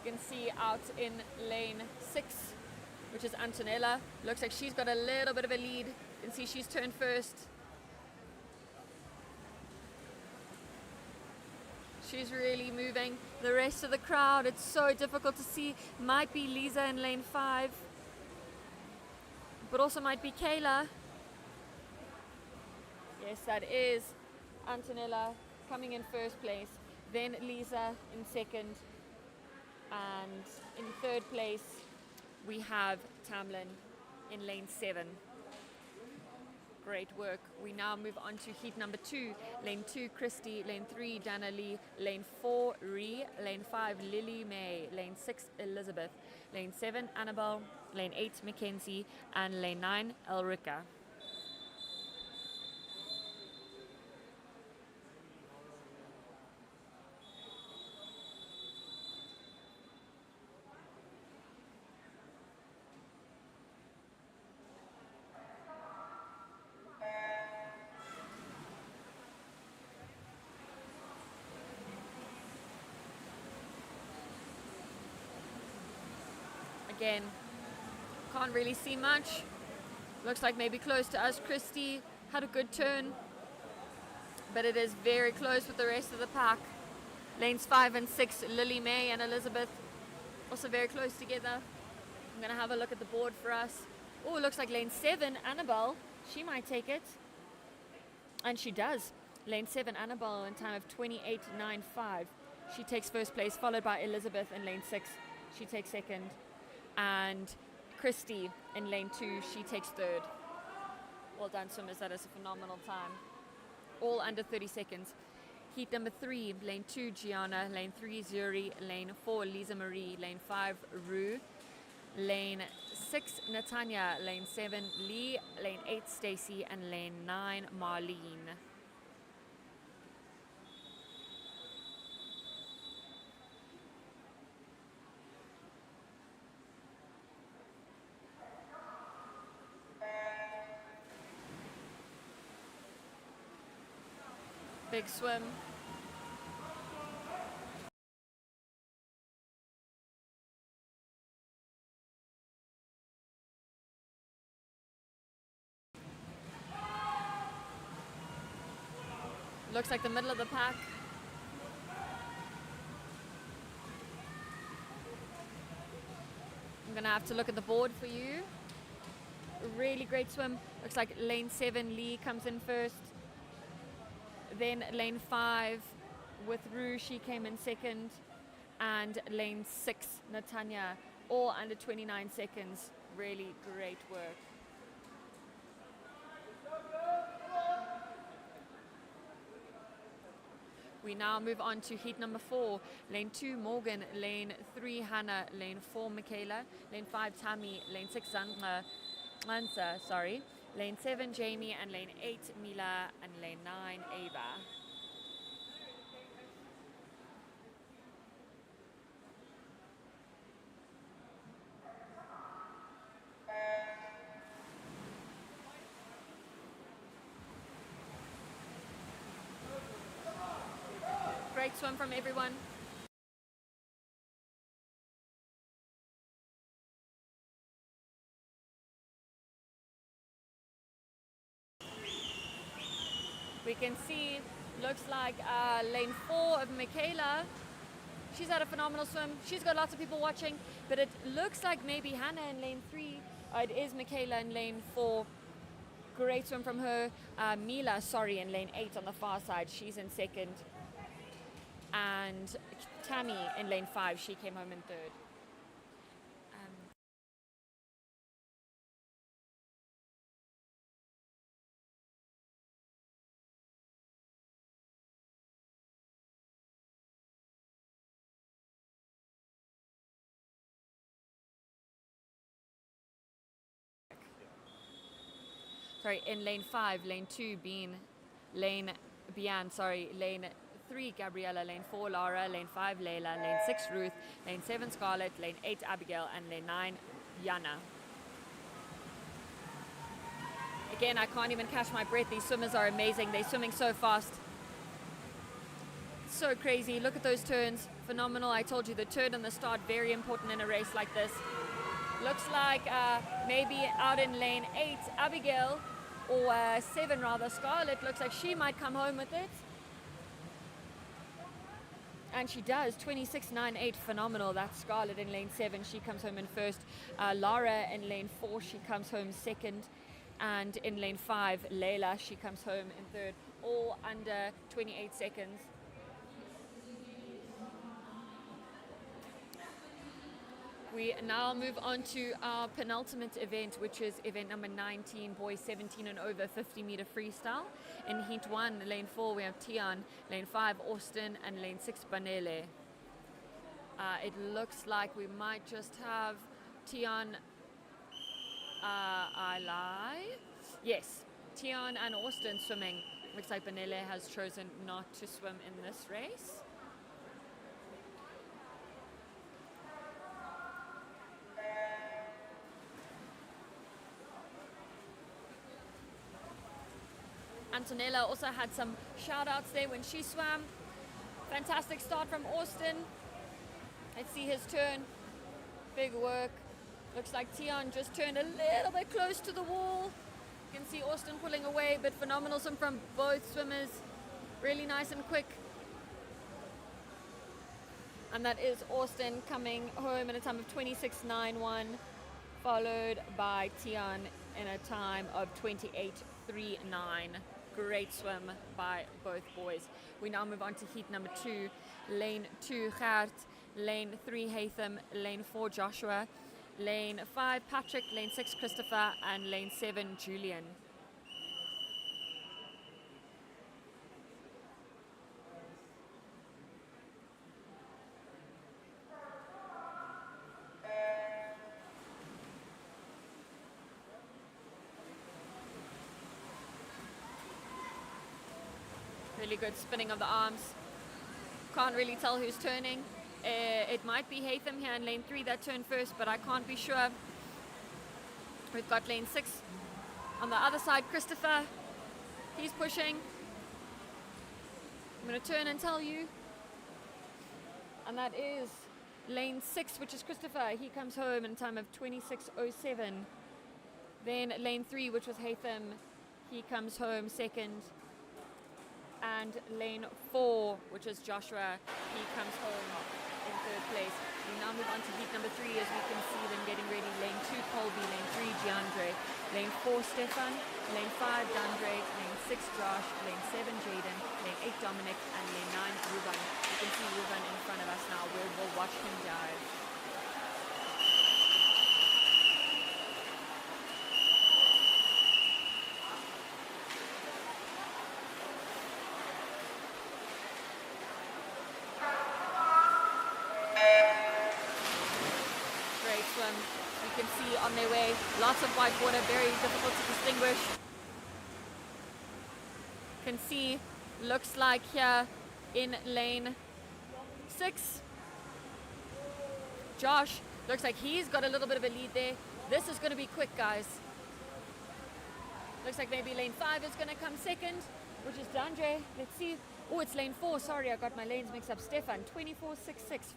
You can see out in lane 6, which is Antonella. Looks like she's got a little bit of a lead. You can see she's turned first. She's really moving. The rest of the crowd, it's so difficult to see. Might be Lisa in lane 5, but also might be Kayla. Yes, that is Antonella coming in first place. then Lisa in second, and in third place we have Tamlin in lane 7. Great work. We now move on to heat number 2. Lane 2, Christy. Lane 3, Dana Lee. Lane 4, Ree. Lane 5, Lily May. Lane 6, Elizabeth. Lane 7, Annabelle. Lane 8, Mackenzie. And lane 9, Elrica. Again, can't really see much. Looks like maybe close to us. Christy had a good turn, but it is very close with the rest of the pack. Lanes 5 and 6, Lily May and Elizabeth, also very close together. I'm going to have a look at the board for us. Oh, looks like lane 7, Annabelle, she might take it. And she does. Lane 7, Annabelle, in time of 28.95. She takes first place, followed by Elizabeth in lane 6. She takes second. And Christy in lane 2, she takes third. Well done, swimmers. That is a phenomenal time. All under 30 seconds. Heat number 3, lane 2, Gianna. Lane 3, Zuri. Lane 4, Lisa Marie. Lane 5, Rue. Lane 6, Natanya. Lane 7, Lee. Lane 8, Stacy. And lane 9, Marlene. Big swim. Looks like the middle of the pack. I'm gonna have to look at the board for you. Really great swim. Looks like lane 7, Lee comes in first. Then lane 5 with Rue, she came in second. And lane 6, Natanya, all under 29 seconds. Really great work. We now move on to heat number 4. Lane 2, Morgan. Lane 3, Hannah. Lane 4, Michaela. Lane 5, Tammy. Lane 6, Mansa, sorry. Lane 7, Jamie. And lane 8, Mila. And lane 9, Ava. Great swim from everyone. We can see, looks like lane 4 of Michaela. She's had a phenomenal swim. She's got lots of people watching, but it looks like maybe Hannah in lane 3. It is Michaela in lane 4. Great swim from her. Mila, sorry, in lane 8 on the far side. She's in second. And Tammy in lane 5, she came home in third. Sorry, in lane 5, lane 2, lane 3, Gabriella, lane 4, Laura, lane 5, Layla, lane 6, Ruth, lane 7, Scarlett, lane 8, Abigail, and lane 9, Yana. Again, I can't even catch my breath. These swimmers are amazing. They're swimming so fast. So crazy. Look at those turns. Phenomenal. I told you the turn and the start, very important in a race like this. Looks like maybe out in lane 8, Abigail, or 7 rather, Scarlett, looks like she might come home with it. And she does, 26.98, phenomenal. That's Scarlett in lane 7, she comes home in first. Lara in lane 4, she comes home second. And in lane 5, Layla, she comes home in third. All under 28 seconds. We now move on to our penultimate event, which is event number 19, boys 17 and over 50-meter freestyle. In heat 1, lane 4, we have Tian, lane 5, Austin, and lane 6, Banele. It looks like we might just have Tian, I lie. Yes, Tian and Austin swimming. Looks like Banele has chosen not to swim in this race. Antonella also had some shout outs there when she swam. Fantastic start from Austin. Let's see his turn. Big work. Looks like Tian just turned a little bit close to the wall. You can see Austin pulling away, but phenomenal swim from both swimmers. Really nice and quick. And that is Austin coming home in a time of 26.91, followed by Tian in a time of 28.39. Great swim by both boys. We now move on to heat number 2. Lane 2, Gert. Lane 3, Hatham. Lane 4, Joshua. Lane 5, Patrick. Lane 6, Christopher. And lane 7, Julian. Really good spinning of the arms. Can't really tell who's turning. It might be Hatham here in lane 3 that turned first, but I can't be sure. We've got lane 6 on the other side, Christopher. He's pushing. I'm going to turn and tell you. And that is lane 6, which is Christopher. He comes home in a time of 26.07. Then lane 3, which was Hatham. He comes home second. And lane 4, which is Joshua, he comes home in third place. We now move on to heat number 3 as we can see them getting ready. Lane 2, Colby. Lane 3, Giandre. Lane 4, Stefan. Lane 5, Dandre. Lane 6, Josh. Lane 7, Jaden. Lane 8, Dominic. And lane 9, Ruben. You can see Ruben in front of us now. We'll watch him dive. You can see on their way, lots of white water, very difficult to distinguish. You can see, looks like here in lane 6, Josh, looks like he's got a little bit of a lead there. This is going to be quick, guys. Looks like maybe lane 5 is going to come second, which is Dandre. Let's see. Oh, it's lane 4. Sorry, I got my lanes mixed up. Stefan, 24.66.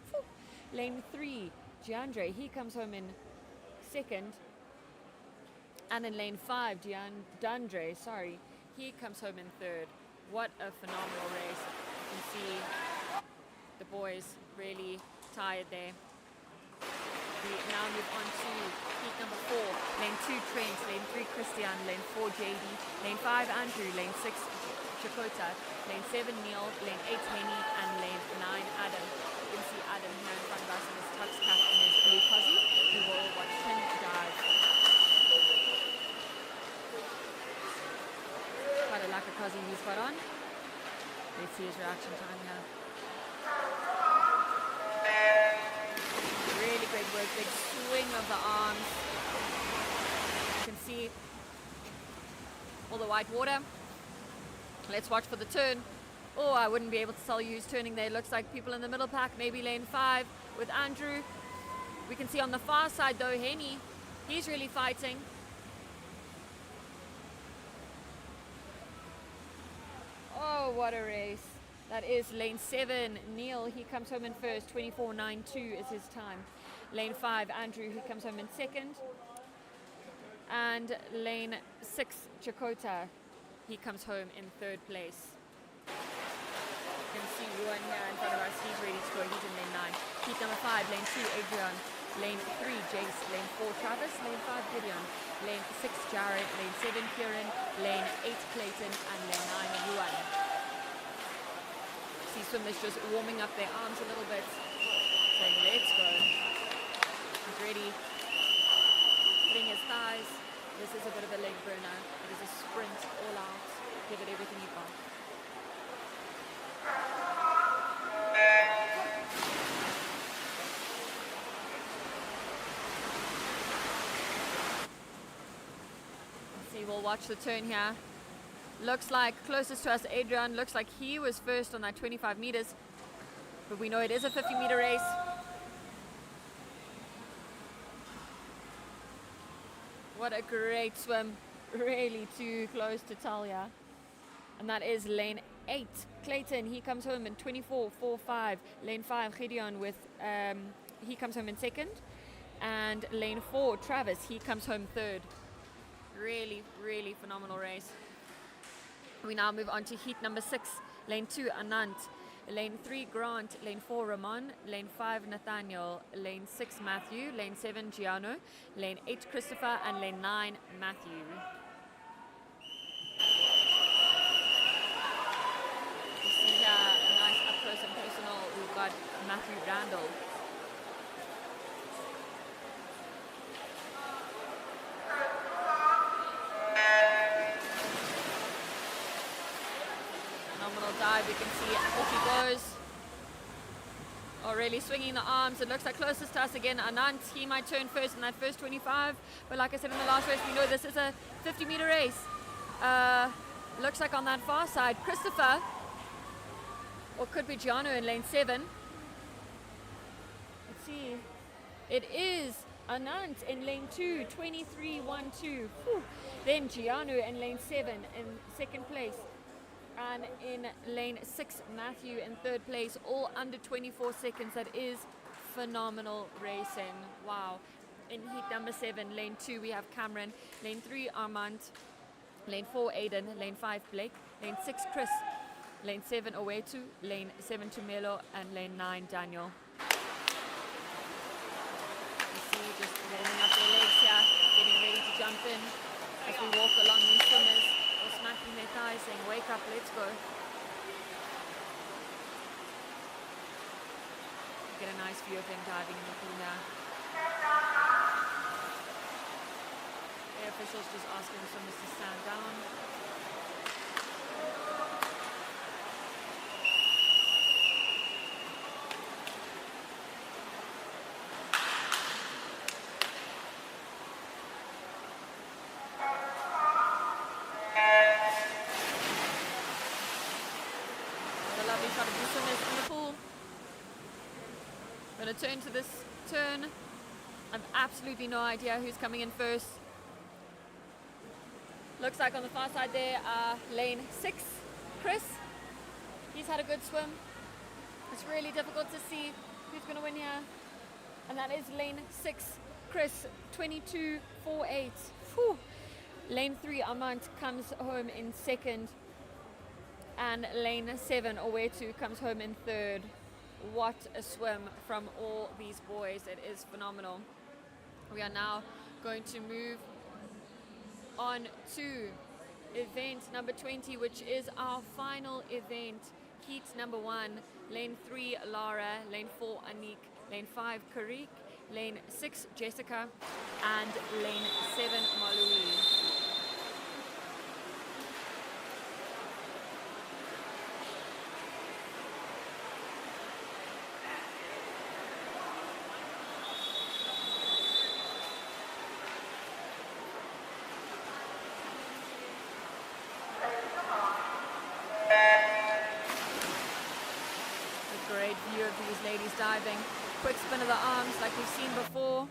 Lane 3, Giandre, he comes home in second. And in lane 5, Dandre, sorry, he comes home in third. What a phenomenal race. You can see the boys really tired there. We now move on to heat number 4. Lane 2, Trent. Lane 3, Christian. Lane 4, JD. Lane 5, Andrew. Lane 6, Chakota. Lane 7, Neil. Lane 8, Henny. And lane 9, Adam. You can see Adam here in front of us in his tux cap and his blue posse. We will watch him dive. Quite a lacquer posse he's got on. Let's see his reaction time here. Really great work, big swing of the arms. You can see all the white water. Let's watch for the turn. Oh, I wouldn't be able to tell you who's turning there. Looks like people in the middle pack, maybe lane 5 with Andrew. We can see on the far side though, Henny, he's really fighting. Oh, what a race. That is lane 7, Neil, he comes home in first, 24.92 is his time. Lane 5, Andrew, he comes home in second. And lane 6, Chakota, he comes home in third place. You can see Ruan here in front of us, he's ready to go, he's in lane 9. Heat number 5, lane 2, Adrian. Lane 3, Jace. Lane 4, Travis. Lane 5, Gideon. Lane 6, Jared. Lane 7, Kieran. Lane 8, Clayton. And lane 9, Ruan. See swimmers just warming up their arms a little bit, saying let's go. You ready, putting his thighs. This is a bit of a leg burner. It is a sprint all out. Give it everything you've got. See, we'll watch the turn here. Looks like closest to us, Adrian, looks like he was first on that 25 meters. But we know it is a 50-meter race. What a great swim. Really too close to Talia. And that is lane 8. Clayton, he comes home in 24.45. Lane 5, Gideon with, he comes home in second. And lane 4, Travis, he comes home third. Really, really phenomenal race. We now move on to heat number 6. Lane 2, Anant. Lane 3, Grant. Lane 4, Ramon. Lane 5, Nathaniel. Lane 6, Matthew. Lane 7, Giano. Lane 8, Christopher. And lane 9, Matthew. You see here a nice up close and personal. We've got Matthew Randall. Phenomenal dive, you can see off he goes. Oh, really swinging the arms. It looks like closest to us again, Anant. He might turn first in that first 25, but like I said in the last race, we know this is a 50-meter race. Looks like on that far side, Christopher, or could be Giano in lane 7. Let's see. It is Anant in lane 2, 23.12. Then Giano in lane 7 in second place. And in lane 6, Matthew in third place, all under 24 seconds. That is phenomenal racing. Wow. In heat number 7, lane 2, we have Cameron. Lane 3, Armand. Lane 4, Aiden. Lane 5, Blake. Lane 6, Chris. Lane 7, Owetu. Lane 7, Tumelo. And lane 9, Daniel. You see, just warming up their legs here, getting ready to jump in as we walk along these swimmers. Smacking their thighs, saying, wake up, let's go. Get a nice view of them diving in the pool now. The officials just asking the swimmers to stand down. Going to turn to this turn. I've absolutely no idea who's coming in first. Looks like on the far side there, lane 6, Chris. He's had a good swim. It's really difficult to see who's going to win here. And that is lane 6, Chris, 22.48. Whew. Lane 3, Armand, comes home in second. And lane 7, Owetu, comes home in third. What a swim from all these boys. It is phenomenal. We are now going to move on to event number 20, which is our final event. Heat number 1, lane 3, Lara, lane 4, Anik, lane 5, Karik, lane 6, Jessica, and lane 7, Malui. View of these ladies diving. Quick spin of the arms like we've seen before.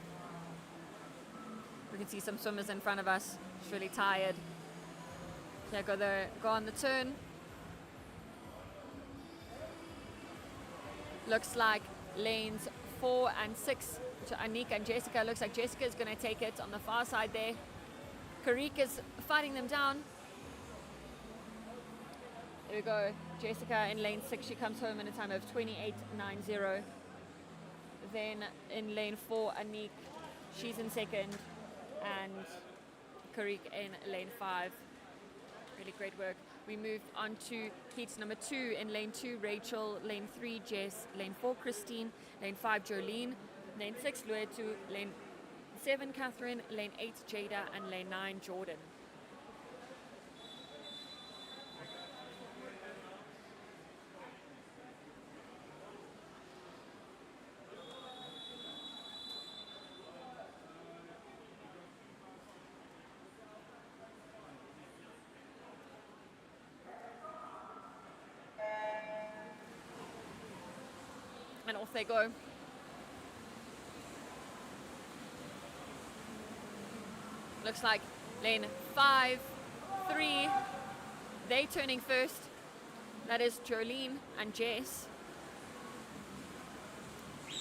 We can see some swimmers in front of us. It's really tired. Yeah, go on the turn. Looks like lanes 4 and 6 to Anika and Jessica. Looks like Jessica is going to take it on the far side there. Karik is fighting them down. There we go. Jessica in lane 6, she comes home in a time of 28.90. Then in lane 4, Anik, she's in second, and Karik in lane 5. Really great work. We move on to heats number 2. In lane 2, Rachel. Lane 3, Jess. Lane 4, Christine. Lane 5, Jolene. lane 6 Luetu, lane 7 Catherine, lane 8 Jada, and lane 9 Jordan. And off they go. Looks like lane 5, 3, they turning first. That is Jolene and Jess.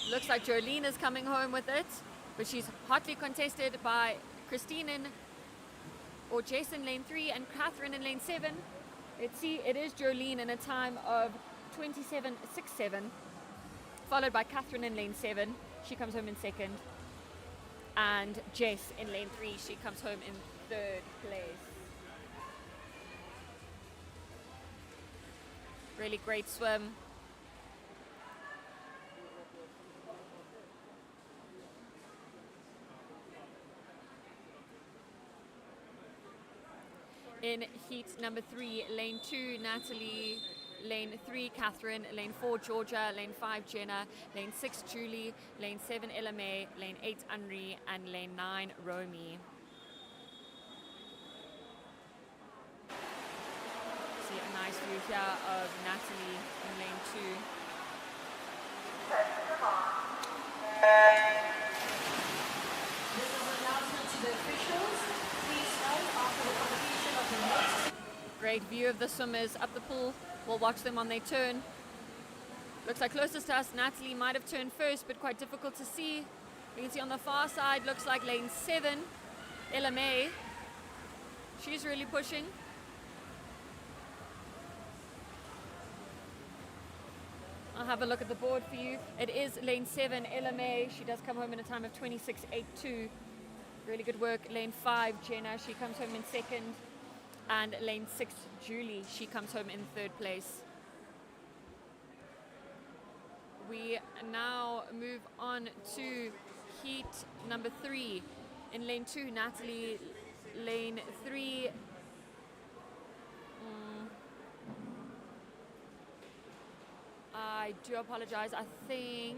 Looks like Jolene is coming home with it, but she's hotly contested by Christine or Jess in lane 3 and Catherine in lane 7. Let's see, it is Jolene in a time of 27.67, followed by Catherine in lane 7. She comes home in second. And Jess in lane 3, she comes home in third place. Really great swim. In heat number 3, lane 2, Natalie, lane 3, Catherine, lane 4, Georgia, lane 5, Jenna, lane 6, Julie, lane 7, LMA, lane 8, Unri, and lane 9, Romy. See a nice view here of Natalie in lane 2. This is an announcement to the officials. Please note after the completion of the next. Great view of the swimmers up the pool. We'll watch them on their turn. Looks like closest to us, Natalie might have turned first, but quite difficult to see. You can see on the far side, looks like lane 7, LMA. She's really pushing. I'll have a look at the board for you. It is lane 7, LMA. She does come home in a time of 26.82. Really good work. Lane 5, Jenna. She comes home in second. And lane 6, Julie. She comes home in third place. We now move on to heat number 3. In lane 2, Natalie. Lane 3, I do apologize. I think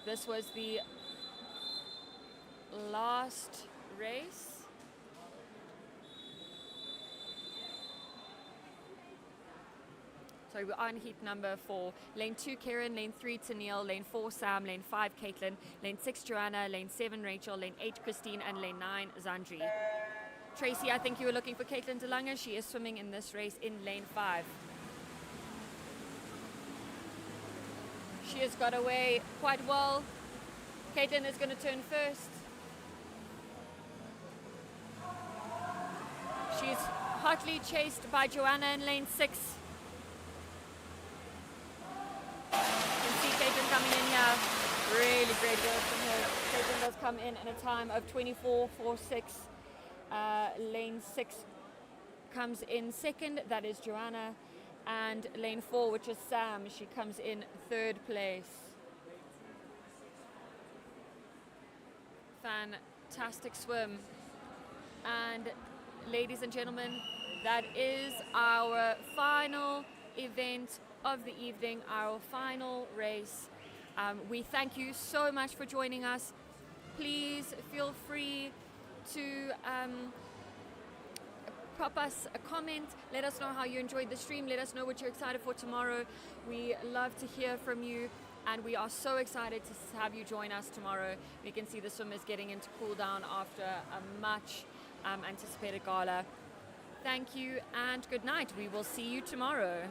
this was the last race. Sorry, we're on heat number 4. Lane 2, Karen. Lane 3, Tennille. Lane 4, Sam. Lane 5, Caitlin. Lane 6, Joanna. Lane 7, Rachel. Lane 8, Christine. And lane 9, Zandri. Tracy, I think you were looking for Caitlin DeLange. She is swimming in this race in lane 5. She has got away quite well. Caitlin is going to turn first. She's hotly chased by Joanna in lane 6. You can see Caitlin coming in here. Really great work from her. Caitlin does come in a time of 24.46. Lane 6 comes in second. That is Joanna. And lane 4, which is Sam, she comes in third place. Fantastic swim. And ladies and gentlemen, that is our final event of the evening, our final race. We thank you so much for joining us. Please feel free to pop us a comment. Let us know how you enjoyed the stream. Let us know what you're excited for tomorrow. We love to hear from you, and we are so excited to have you join us tomorrow. We can see the swimmers getting into cool down after a much anticipated gala. Thank you and good night. We will see you tomorrow.